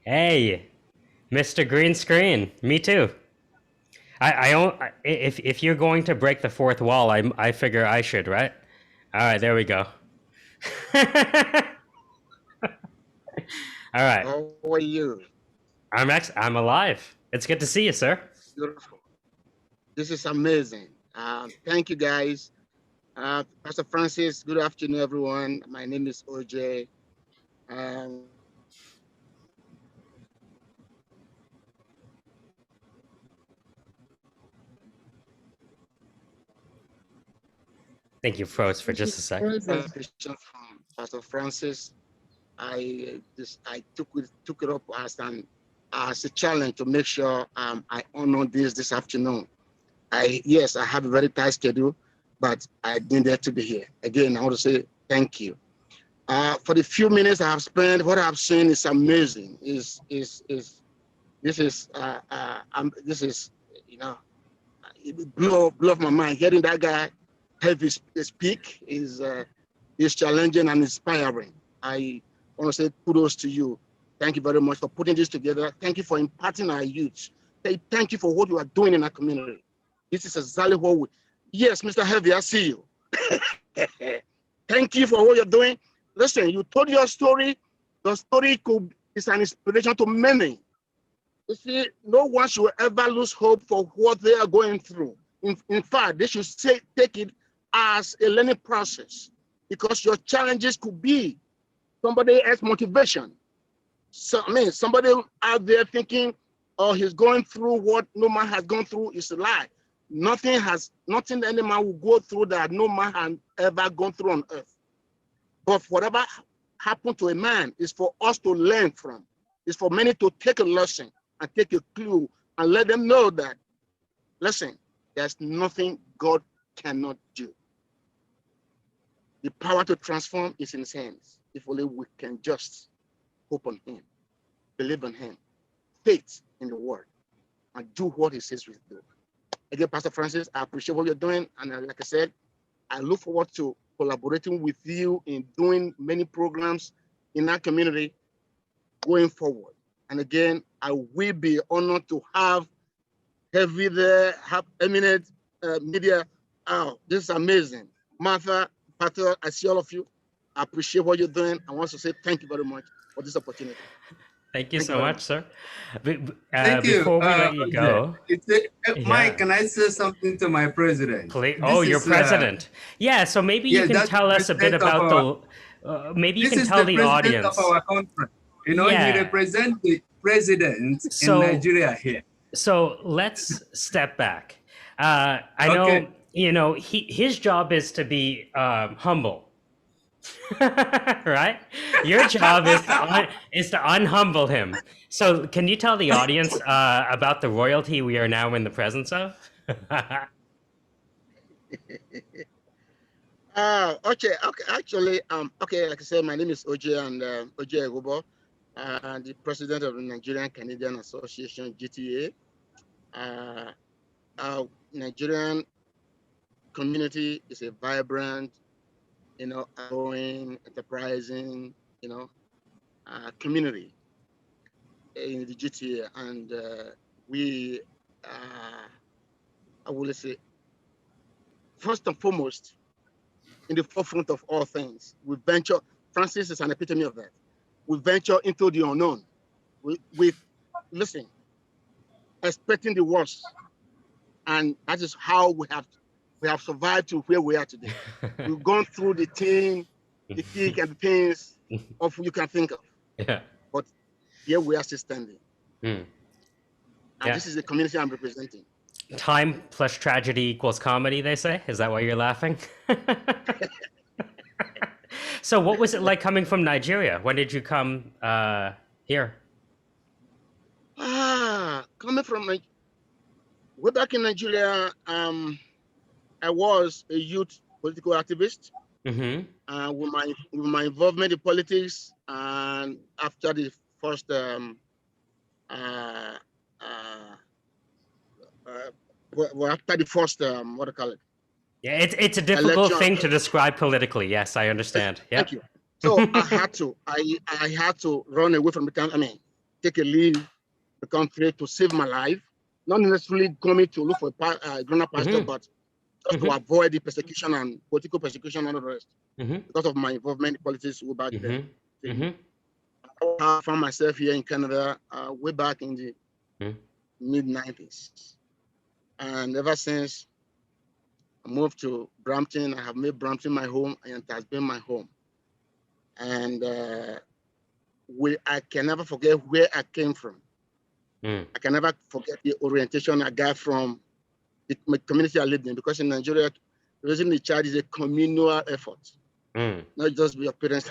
Hey, Mr. Green Screen. Me too. If you're going to break the fourth wall, I figure I should, right? All right, there we go. All right, How are you? I'm alive. It's good to see you, sir. Beautiful. This is amazing. Thank you, guys. Pastor Francis, good afternoon, everyone. My name is Ojie. Um, Think you froze for just a sec. From Pastor Francis, I took it up as a challenge to make sure I honor this afternoon. Yes, I have a very tight schedule, but I needed to be here. Again, I want to say thank you. For the few minutes I have spent, what I've seen is amazing. This is you know, it blew up my mind. Hearing that guy have his speak is challenging and inspiring. I want to say kudos to you. Thank you very much for putting this together. Thank you for imparting our youth. Thank you for what you are doing in our community. This is exactly what we. Yes, Mr. Heavy, I see you. Thank you for what you're doing. Listen, you told your story. Your story is an inspiration to many. You see, no one should ever lose hope for what they are going through. In fact, they should take it as a learning process, because your challenges could be somebody else's motivation. So, I mean, somebody out there thinking, oh, he's going through what no man has gone through is a lie. Nothing any man will go through that no man has ever gone through on earth. But whatever happened to a man is for us to learn from. It's for many to take a lesson and take a clue and let them know that, listen, there's nothing God cannot do. The power to transform is in his hands. If only we can just hope on him, believe on him, faith in the word, and do what he says we do. Again, Pastor Francis, I appreciate what you're doing. And like I said, I look forward to collaborating with you in doing many programs in our community going forward. And again, I will be honored to have Heavy there, have eminent media. Oh, this is amazing. Mamta, Patel, I see all of you. I appreciate what you're doing. I want to say thank you very much for this opportunity. Thank you so much, sir. Thank you. Before we let you go, Mike, can I say something to my president? please. Oh, your president. Yeah, so maybe you can that's tell the us a bit president of about maybe you This can is tell the the president audience. of our country. You know, he represents the president in Nigeria here. So let's step back. I know, you know, his job is to be humble, right? Your job is to unhumble him. So can you tell the audience about the royalty we are now in the presence of? Okay. Actually, okay. Like I said, my name is Ojie, and Ojie Eghobor, the president of the Nigerian Canadian Association (GTA). Our Nigerian community is a vibrant, growing, enterprising, community in the GTA, and we, I will say, first and foremost, in the forefront of all things. We venture, Francis is an epitome of that. We venture into the unknown. We listen, expecting the worst. And that is how we have survived to where we are today. We've gone through the thick and the things of you can think of. Yeah. But here we are still standing. Mm. And this is the community I'm representing. Time plus tragedy equals comedy, they say. Is that why you're laughing? So what was it like coming from Nigeria? When did you come here? Coming from way back in Nigeria, I was a youth political activist. Mm-hmm. With my involvement in politics, and after the first uh, uh, after the first, what do you call it? Yeah, it's a difficult Election. thing to describe politically. Yes, I understand. Thank Yep. you. So I had to run away from the country. I mean, take a leave the country to save my life. Not necessarily coming to look for a greener pasture, Mhm. but just to avoid the persecution and political persecution and all the rest Mhm. because of my involvement in politics way back then. Mhm. Mhm. I found myself here in Canada way back in the Mhm. mid-90s. And ever since I moved to Brampton, I have made Brampton my home and it has been my home. And I can never forget where I came from. Mm. I can never forget the orientation I got from the community I lived in, because in Nigeria, raising a child is a communal effort, not just with your parents.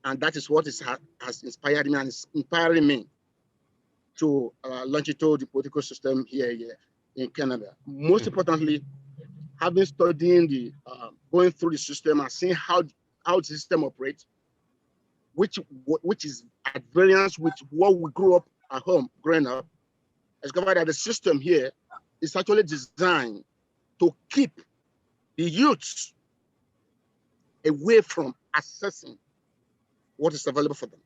And that is what has inspired me and is inspiring me to launch into the political system here in Canada. Most importantly, having studying going through the system and seeing how the system operates, which is at variance with what we grew up at home growing up, I discovered that the system here is actually designed to keep the youths away from accessing what is available for them.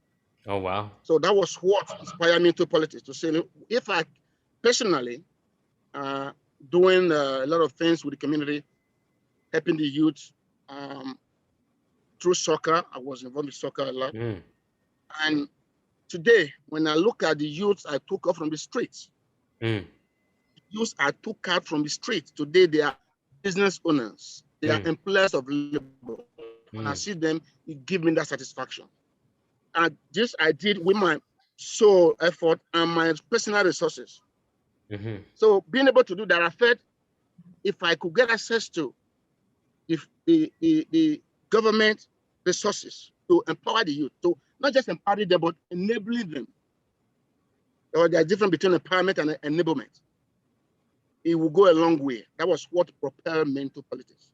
Oh, wow. So that was what inspired me to politics, to say, if I personally doing a lot of things with the community, helping the youth through soccer. I was involved with soccer a lot. And today, when I look at the youths I took up from the streets, youths I took out from the streets, today they are business owners. They are employers of labor. When I see them, it gives me that satisfaction. And this I did with my soul effort and my personal resources. So being able to do that, I felt if I could get access to the government resources to empower the youth, to not just empower them, but enabling them. Or there's a difference between empowerment and enablement. It will go a long way. That was what propelled me into politics.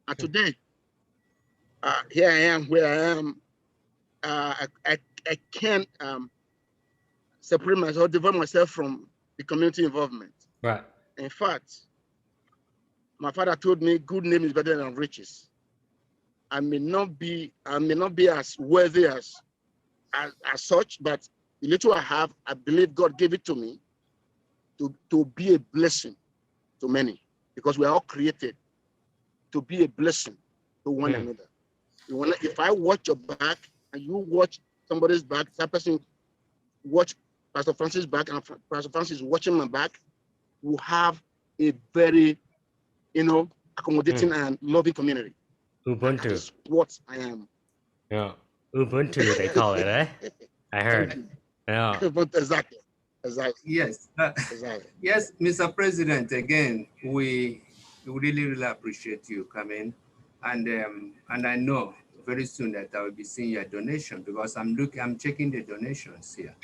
And today, here I am, where I am. I can't separate myself, divide myself from the community involvement. Right. In fact, my father told me, "Good name is better than riches." I may not be as worthy as such, but the little I have, I believe God gave it to me to be a blessing to many, because we are all created to be a blessing to one another. If I watch your back and you watch somebody's back, that person watch Pastor Francis' back and Pastor Francis watching my back, we have a very, accommodating and loving community. Ubuntu. That is what I am. Yeah. Ubuntu, they call it, eh? I heard. Yeah. Exactly. Yes. Exactly. Yes, Mr. President, again, we really appreciate you coming. And I know very soon that I will be seeing your donation, because I'm checking the donations here.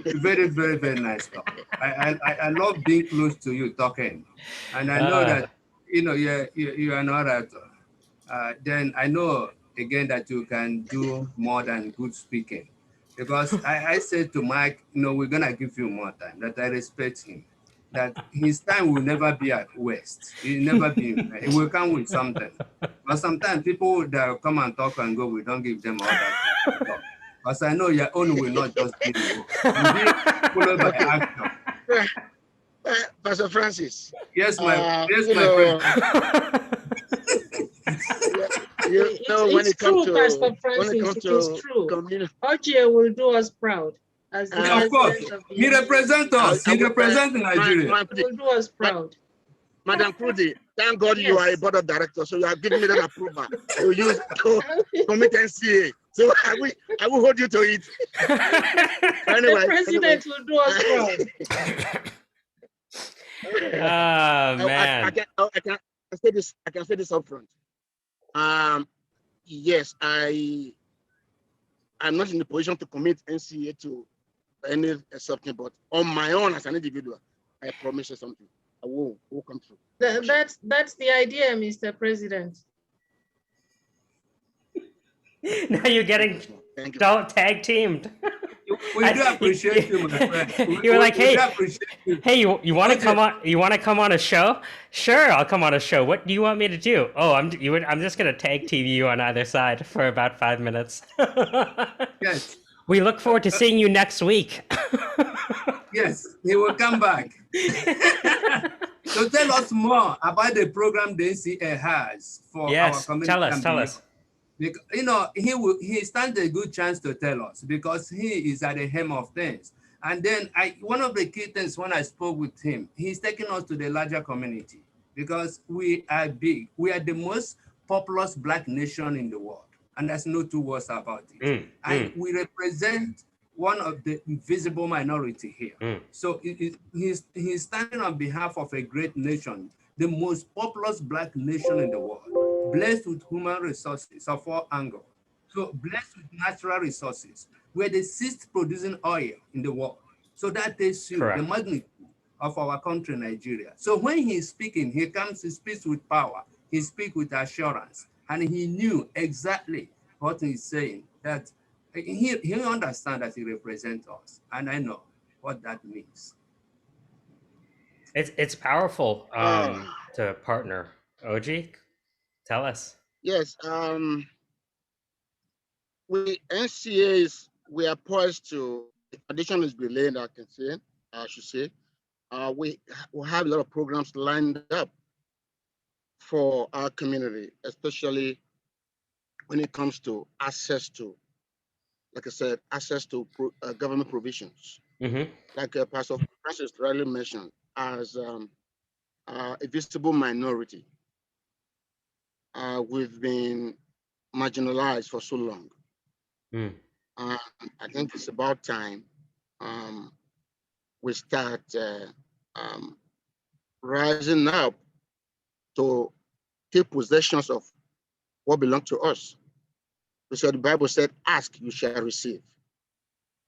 Very, very, very nice talk. I love being close to you talking. And I know that, you're an orator. Then I know again that you can do more than good speaking. Because I said to Mike, we're gonna give you more time, that I respect him. That his time will never be at waste. It will never be, it will come with something. But sometimes people that come and talk and go, we don't give them all that time to talk. Because I know your own will not just be the word. It will be followed by action. Pastor Francis. Yes, my president. When it comes to Pastor Francis, it is true. Ojie will do us proud. As the of course, he represents us. He represents Nigeria. He will do us proud. Madam Prudi, thank God you are a board of directors, so you have given me that approval to use to commit NCA. So I will hold you to it. Anyway, the president will do us proud. Man. I can say this. I can say this up front. Yes, I'm not in the position to commit NCA to any something, but on my own as an individual, I promise you something. I will come through. That's the idea, Mr. President. Now you're getting tag teamed. We do appreciate you, my friend. You were like, We do hey, appreciate you. hey, you want to Ojie, come on? You want to come on a show? Sure, I'll come on a show. What do you want me to do? Oh, I'm just gonna tag TV you on either side for about 5 minutes. yes, We look forward to seeing you next week. yes, he will come back. So tell us more about the program the NCA has for our Yes, community tell us, and tell beyond. us. Because, he stands a good chance to tell us because he is at the helm of things. And then one of the key things when I spoke with him, he's taking us to the larger community because we are big. We are the most populous Black nation in the world. And there's no two words about it. And we represent one of the invisible minority here. So he's standing on behalf of a great nation, the most populous Black nation in the world, blessed with human resources of all angles. So blessed with natural resources. We're the sixth producing oil in the world. So that tells you the Correct. magnitude of our country, Nigeria. So when he's speaking, he speaks with power, he speaks with assurance, and he knew exactly what he's saying, that he understands that he represents us, and I know what that means. It's powerful Uh, to partner. Ojie, tell us. yes, we NCAs, we are poised to, the foundation is being laid, I should say. We have a lot of programs lined up for our community, especially when it comes to access to, like I said, access to government provisions. Like Pastor Francis rightly mentioned, as a visible minority, we've been marginalized for so long. I think it's about time we start rising up to take possessions of what belongs to us. So the Bible said, ask, you shall receive.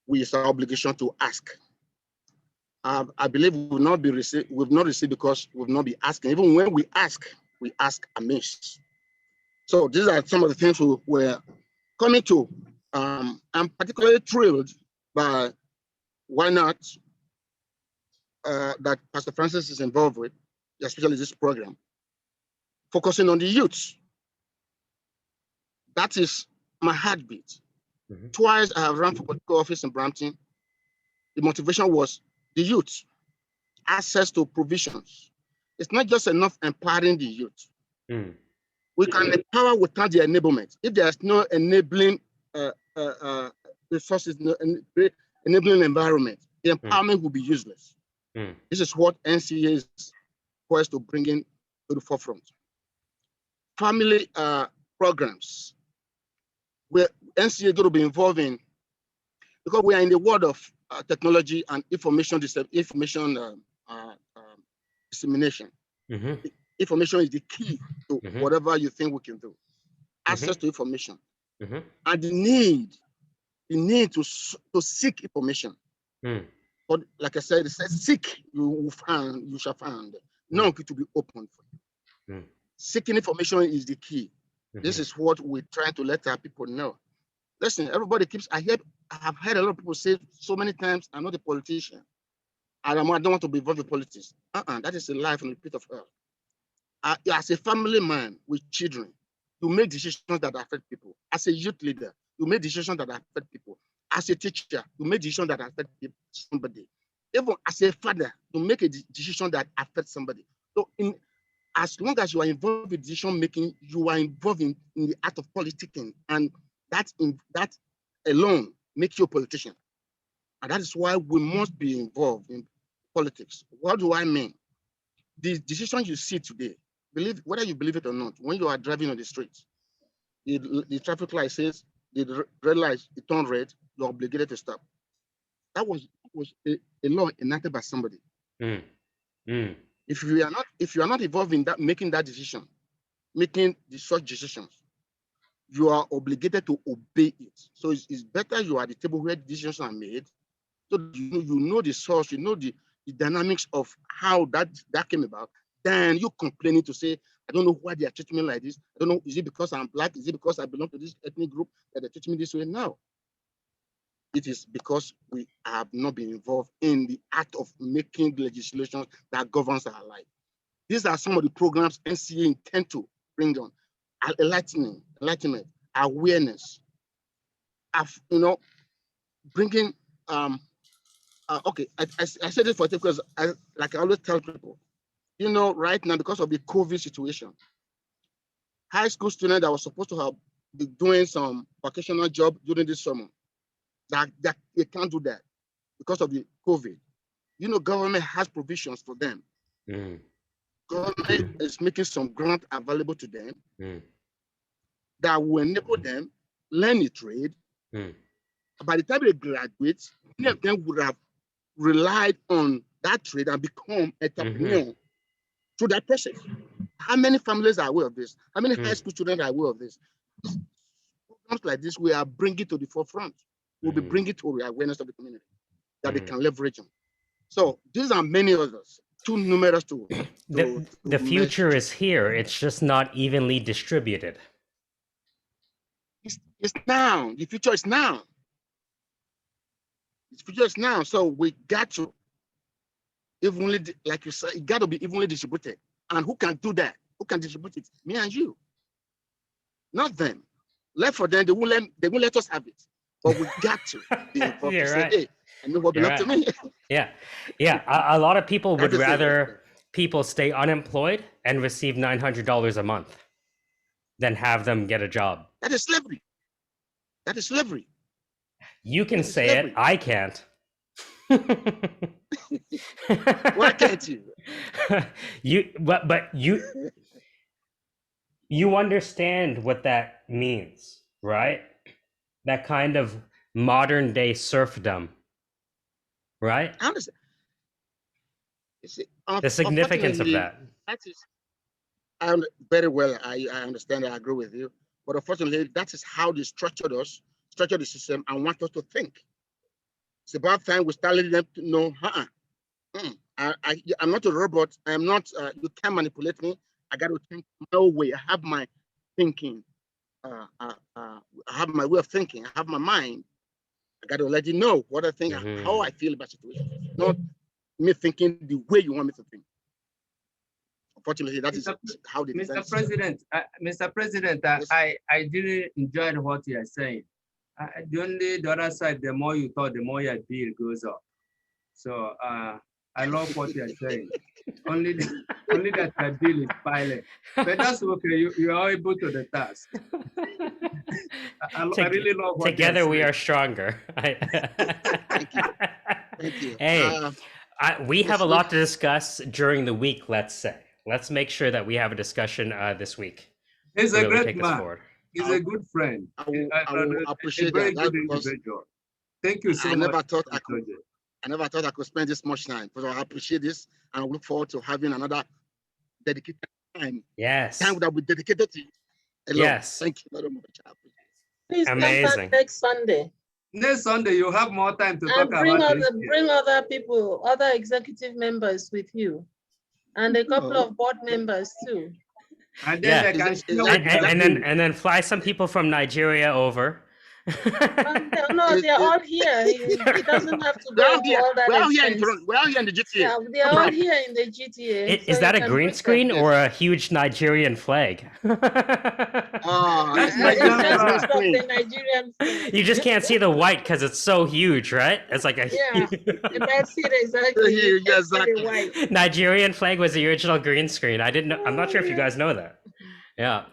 It's our obligation to ask. I believe we've not received because we've not been asking. Even when we ask amiss. So these are some of the things we're coming to. I'm particularly thrilled by why not that Pastor Francis is involved with, especially this program, focusing on the youth. That is my heartbeat. Twice I have run for political office in Brampton. The motivation was the youth, access to provisions. It's not just enough empowering the youth. We can empower without the enablement. If there's no enabling resources, no enabling environment, the empowerment will be useless. This is what NCA is poised to bring in to the forefront. Family programs, where NCA is going to be involved in, because we are in the world of technology and information dissemination. Information is the key to whatever you think we can do. Access to information and the need to seek information. But like I said, it says, seek, you shall find. Knock, it will be open for you. Seeking information is the key. This is what we're trying to let our people know. Listen, everybody I have heard a lot of people say so many times, I'm not a politician. I don't want to be involved in politics. That is a lie from the pit of hell. As a family man with children, you make decisions that affect people. As a youth leader, you make decisions that affect people. As a teacher, you make decisions that affect somebody. Even as a father, you make a decision that affects somebody. So as long as you are involved in decision making, you are involved in the act of politicking, and that alone makes you a politician. And that is why we must be involved in politics. What do I mean? The decisions you see today, whether you believe it or not, when you are driving on the street, the traffic light says the red light, it turned red, you're obligated to stop. That was a law enacted by somebody. If you are not involved in that, making such decisions, you are obligated to obey it. So it's better you are at the table where decisions are made, so you know the source, you know the dynamics of how that came about, than you complaining to say, I don't know why they are treating me like this. I don't know, is it because I'm Black? Is it because I belong to this ethnic group that they're treating me this way? No. it is because we have not been involved in the act of making legislation that governs our life. These are some of the programs NCA intend to bring on: enlightenment, awareness, bringing. Okay, I said it for because like I always tell people, right now because of the COVID situation, high school students that were supposed to have been doing some vocational job during this summer, that they can't do that because of the COVID. Government has provisions for them. Government is making some grant available to them that will enable them learn a trade. By the time they graduate, many of them would have relied on that trade and become entrepreneur through that process. How many families are aware of this? How many high school students are aware of this? Programs like this, we are bringing to the forefront. We'll be bringing to the awareness of the community that they can leverage on. So these are many others, too numerous to the future is here. It's just not evenly distributed. It's now. The future is now. The future is now. So we got to evenly, like you said, it got to be evenly distributed. And who can do that? Who can distribute it? Me and you. Not them. Left for them, they won't let us have it. But we got to be involved to say, hey, I know what belongs to me. Yeah. A lot of people would rather people stay unemployed and receive $900 a month than have them get a job. That is slavery. That is slavery. You can say slavery. It. I can't. Why can't you? But you understand what that means, right? That kind of modern day serfdom, right? I understand. The significance of that. Very well. I understand. I agree with you. But unfortunately, that is how they structured the system, and want us to think. It's about time we start letting them to know, I'm not a robot. I'm not, you can't manipulate me. I got to think my way. I have my thinking. I have my way of thinking. I have my mind. I got to let you know what I think, how I feel about situations. Not me thinking the way you want me to think. Unfortunately, that is how they Mr. President, yes. I didn't enjoy what you are saying. The other side, the more you talk, the more your bill goes up. So I love what you are saying. only that my bill is piling. But that's okay. You are able to the task. I really love what together we are stronger. Thank you. Thank you. Hey, we have a lot to discuss during the week, let's say. Let's make sure that we have a discussion this week. He's a great man. He's a good friend. I will appreciate that. Good individual. Thank you so much. I never thought I could spend this much time, but I appreciate this, and I look forward to having another dedicated time. Yes. Time that we dedicated to you. Hello. Yes. Thank you very much. Please amazing. Come back next Sunday. Next Sunday, you have more time to talk about bring other people, other executive members with you, and a couple of board members too. And then and then fly some people from Nigeria over. No, they're all here. He doesn't have to go all that. We're all here in the GTA. Yeah, they're all here in the GTA. Is that a green screen or a huge Nigerian flag? That's the Nigerian flag. You just can't see the white because it's so huge, right? It's like a you can't see it exactly. Exactly. Nigerian flag was the original green screen. I didn't know. I'm not sure if you guys know that. Yeah.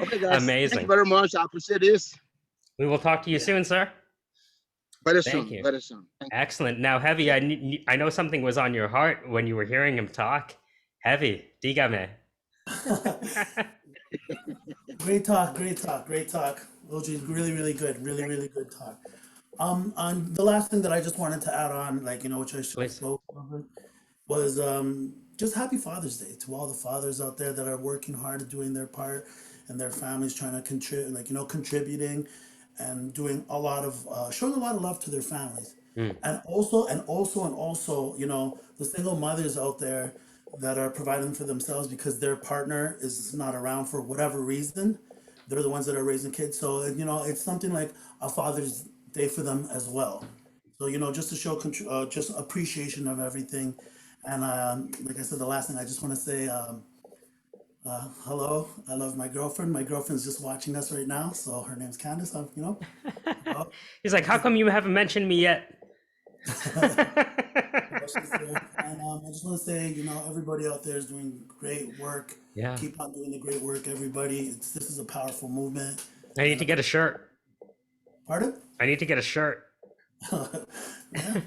Okay, guys. Amazing. Thank you very much. I appreciate this. We will talk to you soon, sir. Very soon. Very soon. Excellent. Now, Heavy, I know something was on your heart when you were hearing him talk. Heavy, dígame. Great talk. Ojie, really good talk. On the last thing that I just wanted to add on, which I spoke of, was just happy Father's Day to all the fathers out there that are working hard, doing their part, and their families trying to contribute, contributing and doing a lot of showing a lot of love to their families. And also, the single mothers out there that are providing for themselves because their partner is not around for whatever reason. they're the ones that are raising kids. So, you know, it's something like a Father's Day for them as well. So, you know, just to show just appreciation of everything. And like I said, the last thing I just want to say, hello. I love my girlfriend. My girlfriend's just watching us right now. So her name's Candace. You know, hello. He's like, how come you haven't mentioned me yet? She's there. And I just want to say, you know, everybody out there is doing great work. Yeah. Keep on doing the great work, everybody. This is a powerful movement. I need to get a shirt. Pardon? I need to get a shirt. Yeah,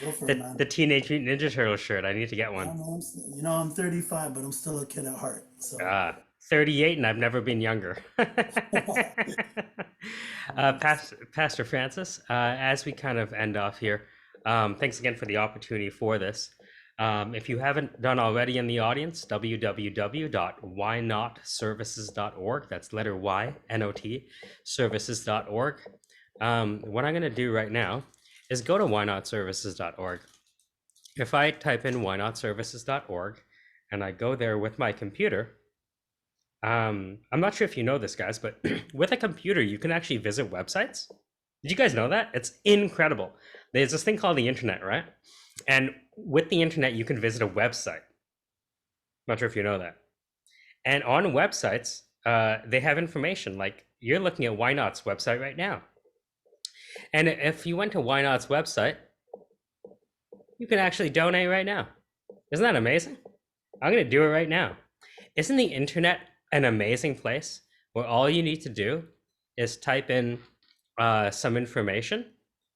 go for it, man. The Teenage Mutant Ninja Turtle shirt. I need to get I one. don't know, you know, I'm 35, but I'm still a kid at heart. So 38, and I've never been younger. Pastor Francis, as we kind of end off here, thanks again for the opportunity for this. If you haven't done already in the audience, www.whynotservices.org. That's letter Y, N-O-T, services.org. What I'm going to do right now is go to whynotservices.org. If I type in whynotservices.org and I go there with my computer, I'm not sure if you know this, guys, but with a computer, you can actually visit websites. Did you guys know that? It's incredible. There's this thing called the internet, right? And with the internet, you can visit a website. Not sure if you know that. And on websites, they have information. Like you're looking at Why Not's website right now. And if you went to Why Not's website, you can actually donate right now. Isn't that amazing? I'm going to do it right now. Isn't the internet an amazing place where all you need to do is type in some information,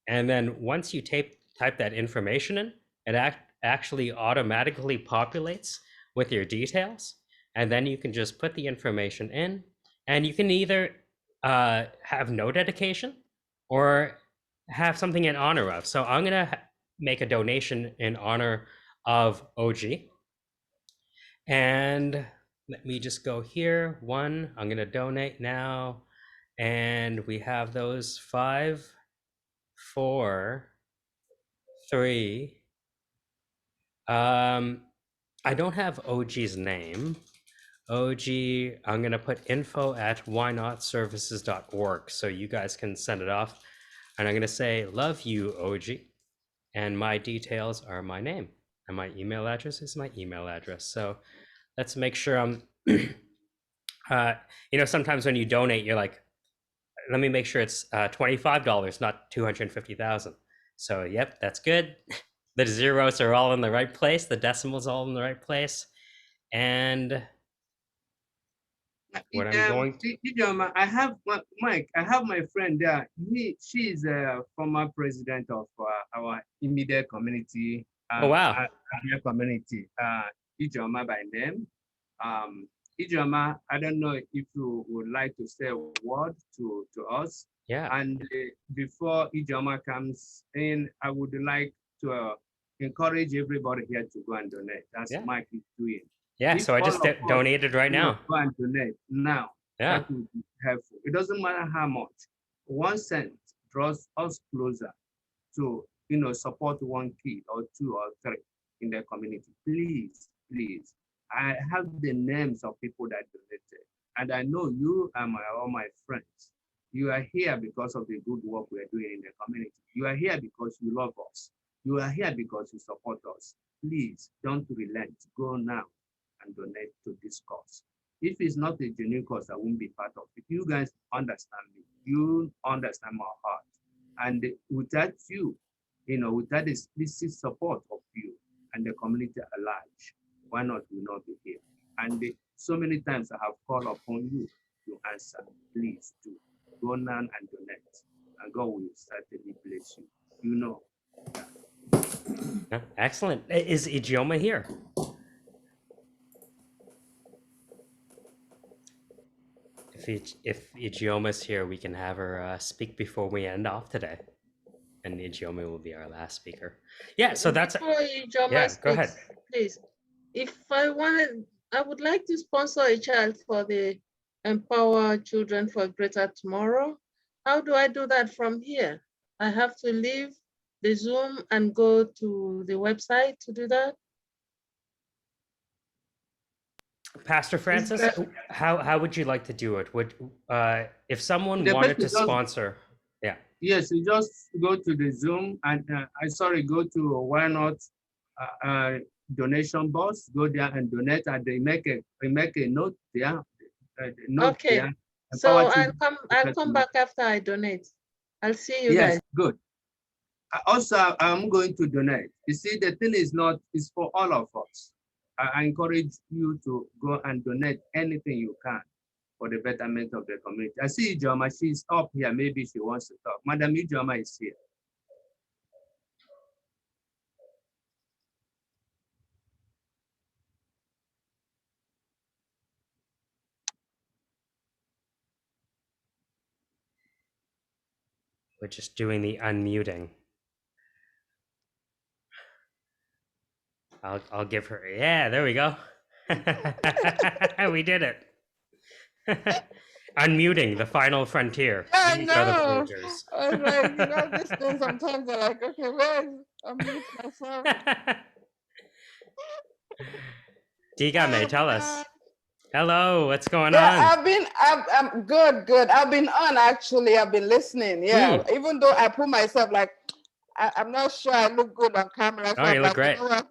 and then once you type that information in, it actually automatically populates with your details, and then you can just put the information in, and you can either have no dedication or have something in honor of. So I'm gonna make a donation in honor of Ojie, and let me just go here. One, I'm gonna donate now, and we have those 5, 4, 3. I don't have Ojie's name. Ojie, I'm gonna put info@whynotservices.org so you guys can send it off. And I'm gonna say, love you, Ojie. And my details are my name. And my email address is my email address. So let's make sure I'm, you know, sometimes when you donate, you're like, let me make sure it's $25, not 250,000. So yep, that's good. The zeros are all in the right place. The decimals all in the right place. And what I'm going to... Ijeoma, I have Mike. I have my friend there. She is a former president of our immediate community. Oh wow! Community. Ijeoma by name. Ijeoma, I don't know if you would like to say a word to us. Yeah. And before Ijeoma comes in, I would like to encourage everybody here to go and donate. That's Mike is doing. Yeah, so I just donated right now. Go and donate now. Yeah. That would be helpful. It doesn't matter how much. 1 cent draws us closer to, you know, support 1 kid or 2 or 3 in the community. Please, please. I have the names of people that donated, and I know you and all my friends. You are here because of the good work we are doing in the community. You are here because you love us. You are here because you support us. Please don't relent. Go now and donate to this cause. If it's not a genuine cause, I won't be part of it. You guys understand me. You understand my heart. And without you, you know, without the explicit support of you and the community at large, Why Not will not be here. And so many times I have called upon you to answer. Please do. Go now and donate. And God will certainly bless you. You know. Yeah, excellent. Is Ijeoma here? If Ijioma's here, we can have her speak before we end off today. And Ijeoma will be our last speaker. Yeah, so that's... Before Ijeoma yeah, speaks, go ahead. Please. If I would like to sponsor a child for the Empower Children for a Greater Tomorrow. How do I do that from here? I have to leave the Zoom and go to the website to do that? Pastor Francis, how would you like to do it? Would if someone The wanted person to just, sponsor? Yeah. yes, you just go to the Zoom and go to why not donation box, go there and donate, and they make a note there, note Okay. there. So Empower I'll children. come back after I donate. I'll see you Yes, guys. good. Also, I'm going to donate. You see, the thing is not, it's for all of us. I encourage you to go and donate anything you can for the betterment of the community. I see Ijoma, she's up here. Maybe she wants to talk. Madam Ijoma is here. We're just doing the unmuting. I'll give her. Yeah, there we go. We did it. Unmuting, the final frontier. I These are the know. villagers. I was like, this thing sometimes I'm like, okay, where's unmute myself? Digame, tell us. Hello, what's going Yeah, on? I'm good. I've been on actually. I've been listening. Yeah, even though I put myself like, I'm not sure I look good on camera. Oh, you look great. You know what?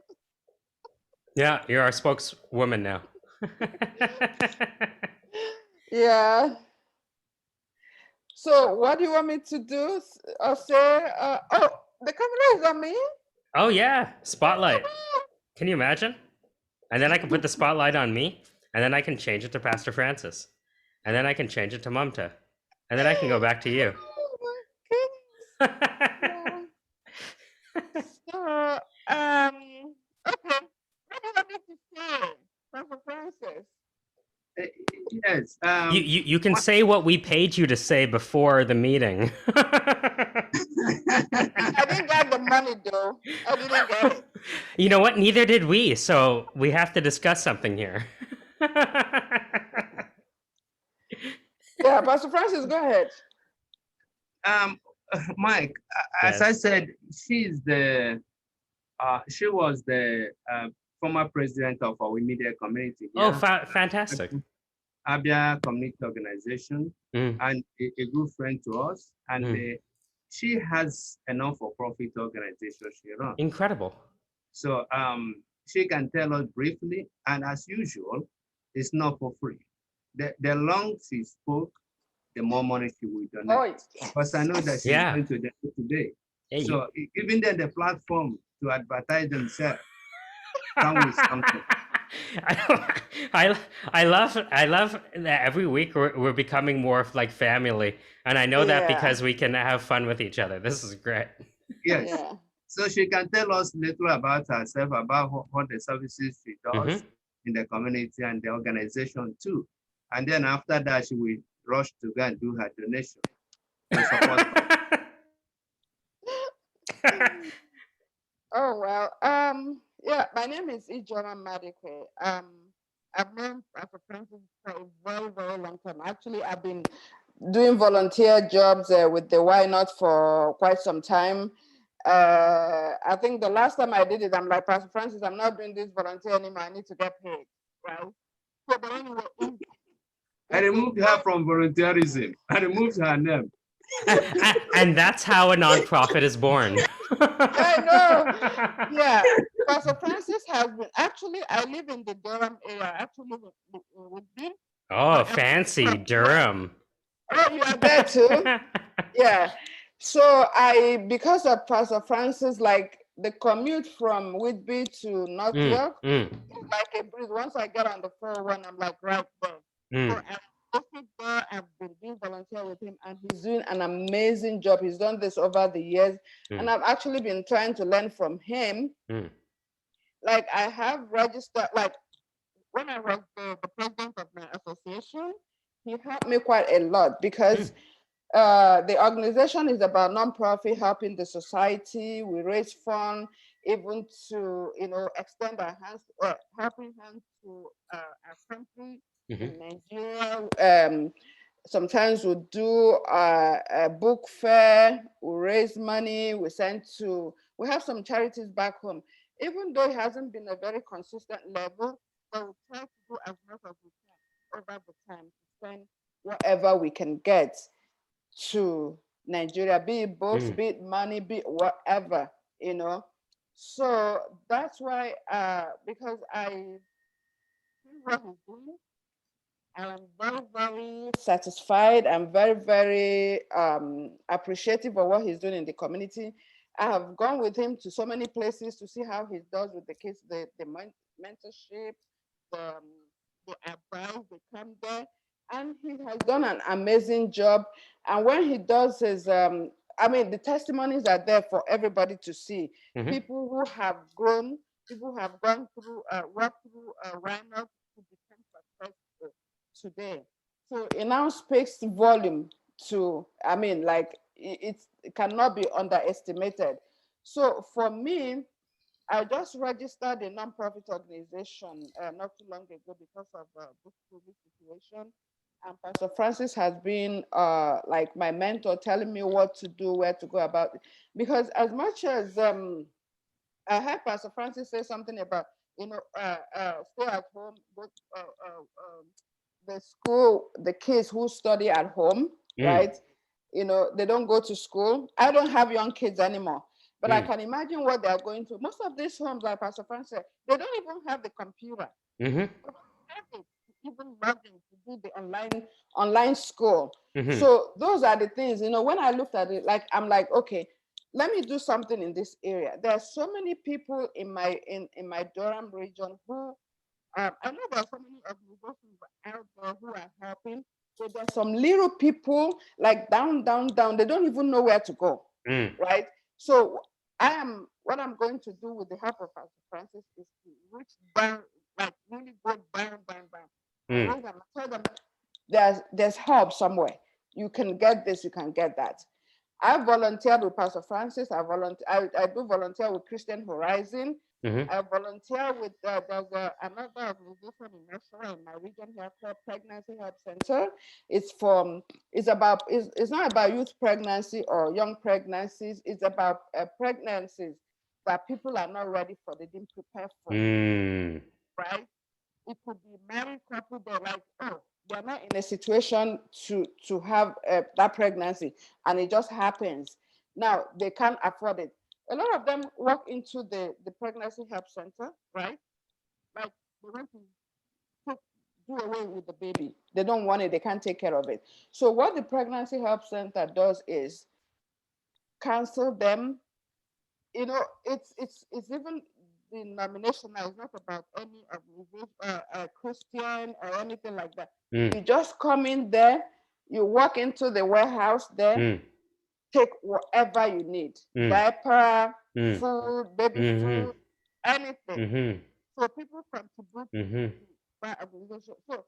Yeah, you're our spokeswoman now. Yeah. So what do you want me to do or say? Oh, the camera is on me? Oh yeah, spotlight. Can you imagine? And then I can put the spotlight on me, and then I can change it to Pastor Francis, and then I can change it to Mamta, and then I can go back to you. Oh my goodness. So, okay. What do you want me to say, Pastor Francis? Yes. You can say what we paid you to say before the meeting. I didn't get the money though. I didn't get it. You know what? Neither did we. So we have to discuss something here. Yeah, Pastor Francis, go ahead. Mike, as Yes. I said, she was the former president of our immediate community. Oh, fantastic. Abia Community Organization, and a good friend to us. And she has a non-for-profit organization she runs. Incredible. So she can tell us briefly, and as usual, it's not for free. The longer she spoke, the more money she will donate. Oh, yes. Because I know that she's going to donate today. Hey, so even then, the platform to advertise themselves comes with something. I love that every week we're becoming more like family, and I know that because we can have fun with each other. This is great. Yes. Yeah. So she can tell us little about herself, about what the services she does in the community and the organization too. And then after that, she will rush to go and do her donation. Oh well. Yeah, my name is Ijoma Madikwe. I've known Pastor Francis for a very, very long time. Actually, I've been doing volunteer jobs with the Why Not for quite some time. I think the last time I did it, I'm like, Pastor Francis, I'm not doing this volunteer anymore. I need to get paid, right? So, but anyway, I removed her from volunteerism. I removed her name. And that's how a nonprofit is born. I know. Yeah. Pastor Francis has been, actually, I live in the Durham area. Actually, with me. Oh, fancy Durham. Oh, you are there too? Yeah. So because of Pastor Francis, like the commute from Whitby to North York, it's like a breeze. Once I get on the 401, I'm like right there. So I've been doing volunteer with him, and he's doing an amazing job. He's done this over the years, and I've actually been trying to learn from him. Like I have registered, like when I was the president of my association, he helped me quite a lot because the organization is about nonprofit helping the society. We raise funds, even to extend our hands, helping hands to our country in Nigeria. Sometimes we do a book fair. We raise money. We have some charities back home. Even though it hasn't been a very consistent level, But we try to do as much as we can over the time to send whatever we can get to Nigeria, be it books, be it money, be it whatever, you know. So that's why, because I see what he's doing, I'm very, very satisfied. I'm very, very appreciative of what he's doing in the community. I have gone with him to so many places to see how he does with the kids, the mentorship, the, the advice, they come there. And he has done an amazing job. And when he does his, I mean, the testimonies are there for everybody to see. People who have grown, people who have gone through, worked through Rhino to become successful today. So it now speaks volume to, I mean, like it cannot be underestimated. So for me, I just registered a nonprofit organization not too long ago because of this COVID situation. And Pastor Francis has been like my mentor, telling me what to do, where to go about it. Because as much as I heard Pastor Francis say something about, you know, stay at home, go, the school, the kids who study at home, right? You know, they don't go to school. I don't have young kids anymore, but I can imagine what they're going through. Most of these homes, like Pastor Francis said, they don't even have the computer. They don't have it to even log in to do the online school. So those are the things, you know, when I looked at it, like I'm like, okay, let me do something in this area. There are so many people in my Durham region who I know there are so many organizations out there who are helping, but there's some little people like down, down, down. They don't even know where to go, right? So what I'm going to do with the help of Pastor Francis is to reach down, like really go down, down, down. And raise them, tell them there's help somewhere. You can get this, you can get that. I volunteered with Pastor Francis. I do volunteer with Christian Horizon. I volunteer with there's another organization in Nashua in my region here called Pregnancy Help Center. It's not about youth pregnancy or young pregnancies. It's about pregnancies that people are not ready for. They didn't prepare for. Right? It could be married couple. They're like, oh, they're not in a situation to have that pregnancy, and it just happens. Now they can't afford it. A lot of them walk into the pregnancy help center, right? Like they want to do away with the baby. They don't want it. They can't take care of it. So what the pregnancy help center does is counsel them. You know, it's even denominational. It's not about any Christian or anything like that. You just come in there, you walk into the warehouse there, take whatever you need, diaper, food, baby food, anything. So people contribute to that organization. So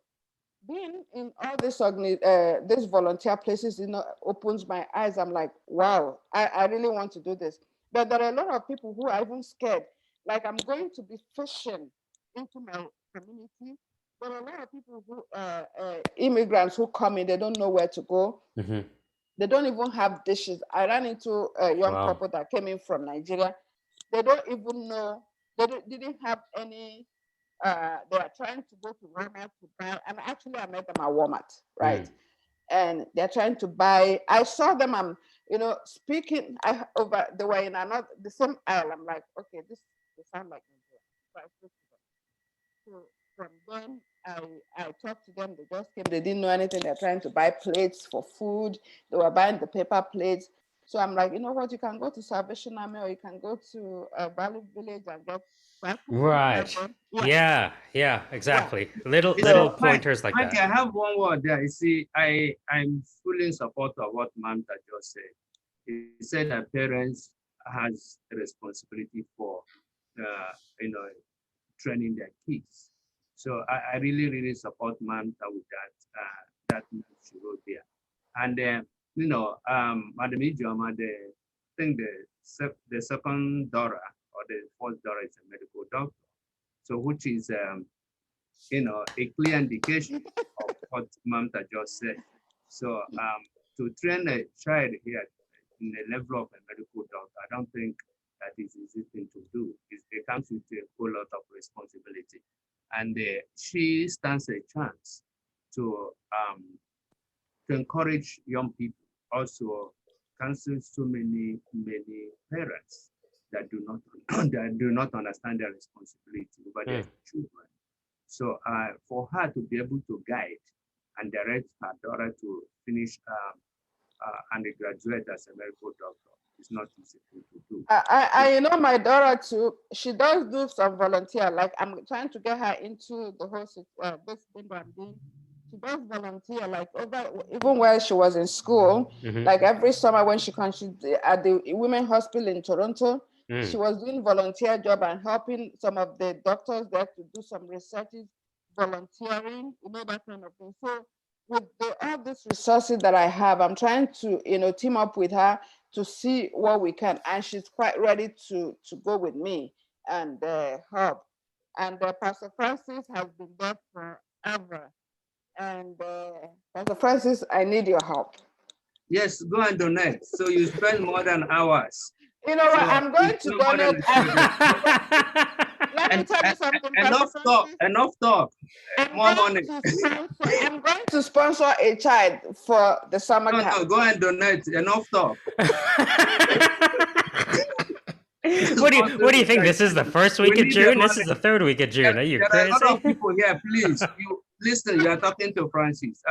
being in all these volunteer places, you know, opens my eyes. I'm like, wow, I really want to do this. But there are a lot of people who are even scared. Like I'm going to be fishing into my community. There are a lot of people who immigrants who come in, they don't know where to go. They don't even have dishes. I ran into a young couple that came in from Nigeria. They don't even know, didn't have any, they are trying to go to Walmart to buy, and actually I met them at Walmart, right? And they're trying to buy, I saw them, I'm, you know, speaking over, they were in another, the same aisle. I'm like, okay, they sound like Nigeria. So I spoke to them. So from then, I talked to them. They just came. They didn't know anything. They're trying to buy plates for food. They were buying the paper plates. So I'm like, you know what? You can go to Salvation Army or you can go to Valley Village and get. Right. Yeah, exactly. Little Mike, pointers like Mike, that. I have one word there. You see, I'm fully in support of what Mamta just said. He said that parents has a responsibility for, you know, training their kids. So I really, really support Mamta with that she wrote there. And you know, Madam Ijoma, I think the second daughter or the fourth daughter is a medical doctor. So which is you know, a clear indication of what Mamta just said. So to train a child here in the level of a medical doctor, I don't think that is easy thing to do. It comes with a whole lot of responsibility. and she stands a chance to encourage young people, also counsel so many parents that do not that do not understand their responsibility over their children. So for her to be able to guide and direct her daughter to finish undergraduate as a medical doctor is not easy to do. I you know my daughter too. She does do some volunteer. Like I'm trying to get her into the whole this thing that I'm doing. She does volunteer, like over even while she was in school. Like every summer when she comes, at the women hospital in Toronto. She was doing volunteer job and helping some of the doctors there to do some researches, volunteering, that kind of thing. So with all these resources that I have, I'm trying to team up with her to see what we can, and she's quite ready to go with me and help. And Pastor Francis has been there forever. And Pastor Francis, I need your help. Yes, go and donate. So you spend more than hours. You know what? I'm going to donate. Let me tell you something. Enough talk. More money. I'm going to sponsor a child for the summer camp. No, go and donate. Enough talk. What do you think? This is the first week of June? This is the third week of June. Are you crazy? There are a lot of people here. Please, you listen. You are talking to Francis.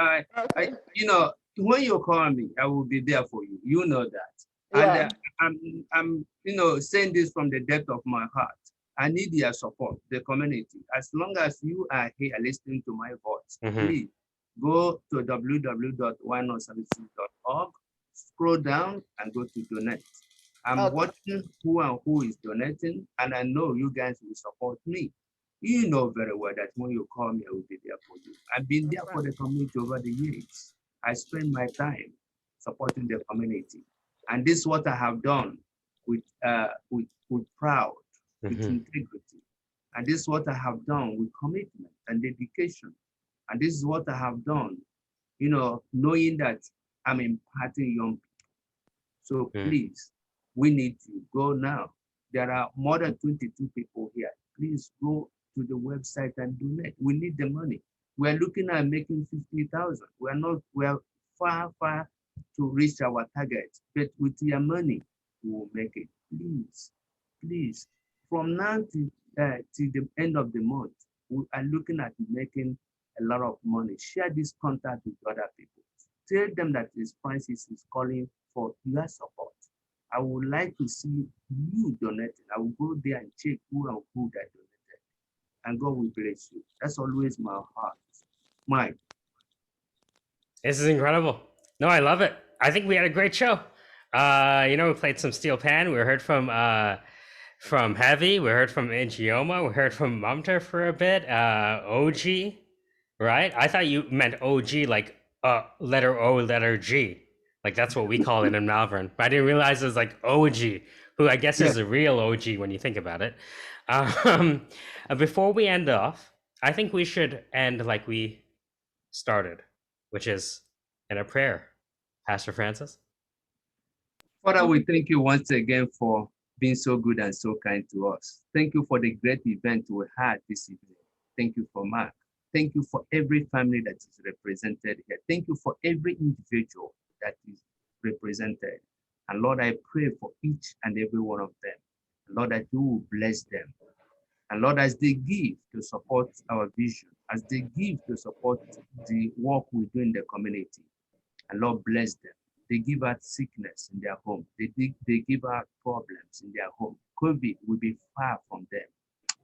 When you call me, I will be there for you. You know that. Yeah. And I'm saying this from the depth of my heart. I need your support, the community. As long as you are here listening to my voice, please go to www.whynotservices.org, scroll down and go to donate. I'm watching who is donating, and I know you guys will support me. You know very well that when you call me, I will be there for you. I've been there for the community over the years. I spend my time supporting the community. And this is what I have done with pride, with integrity. And this is what I have done with commitment and dedication. And this is what I have done, knowing that I'm imparting young people. So please, we need to go now. There are more than 22 people here. Please go to the website and donate. We need the money. We're looking at making 50,000. We're far to reach our target, but with your money, we will make it. Please. From now to the end of the month, we are looking at making a lot of money. Share this contact with other people. Tell them that this Francis is calling for your support. I would like to see you donating. I will go there and check who that donated. And God will bless you. That's always my heart. Mike. This is incredible. No, I love it. I think we had a great show. We played some Steel Pan. We heard from Heavy. We heard from Eghobor. We heard from Mamta for a bit. Ojie, right? I thought you meant OG, like letter O, letter G. Like that's what we call it in Malvern. But I didn't realize it was like OG, who I guess is a real OG when you think about it. Before we end off, I think we should end like we started, which is in a prayer. Pastor Francis? Father, we thank you once again for being so good and so kind to us. Thank you for the great event we had this evening. Thank you for Mark. Thank you for every family that is represented here. Thank you for every individual that is represented. And Lord, I pray for each and every one of them. Lord, that you will bless them. And Lord, as they give to support our vision, as they give to support the work we do in the community, and Lord, bless them. They give out sickness in their home. They give out problems in their home. COVID will be far from them.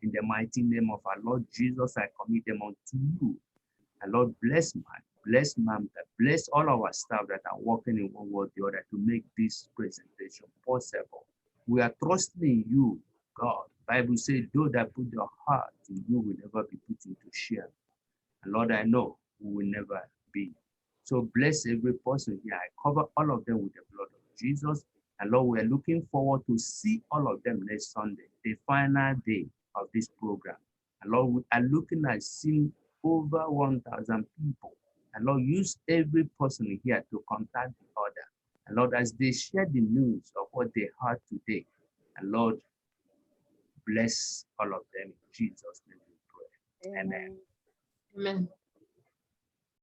In the mighty name of our Lord Jesus, I commit them unto you. And Lord, bless Mark, bless Mamta, bless all our staff that are working in one way or the other to make this presentation possible. We are trusting in you, God. Bible says, those that put their heart in you will never be put into shame. And Lord, I know we will never be. So bless every person here. I cover all of them with the blood of Jesus. And Lord, we're looking forward to see all of them next Sunday, the final day of this program. And Lord, we are looking at seeing over 1,000 people. And Lord, use every person here to contact the other. And Lord, as they share the news of what they heard today, and Lord, bless all of them in Jesus' name we Amen. Amen.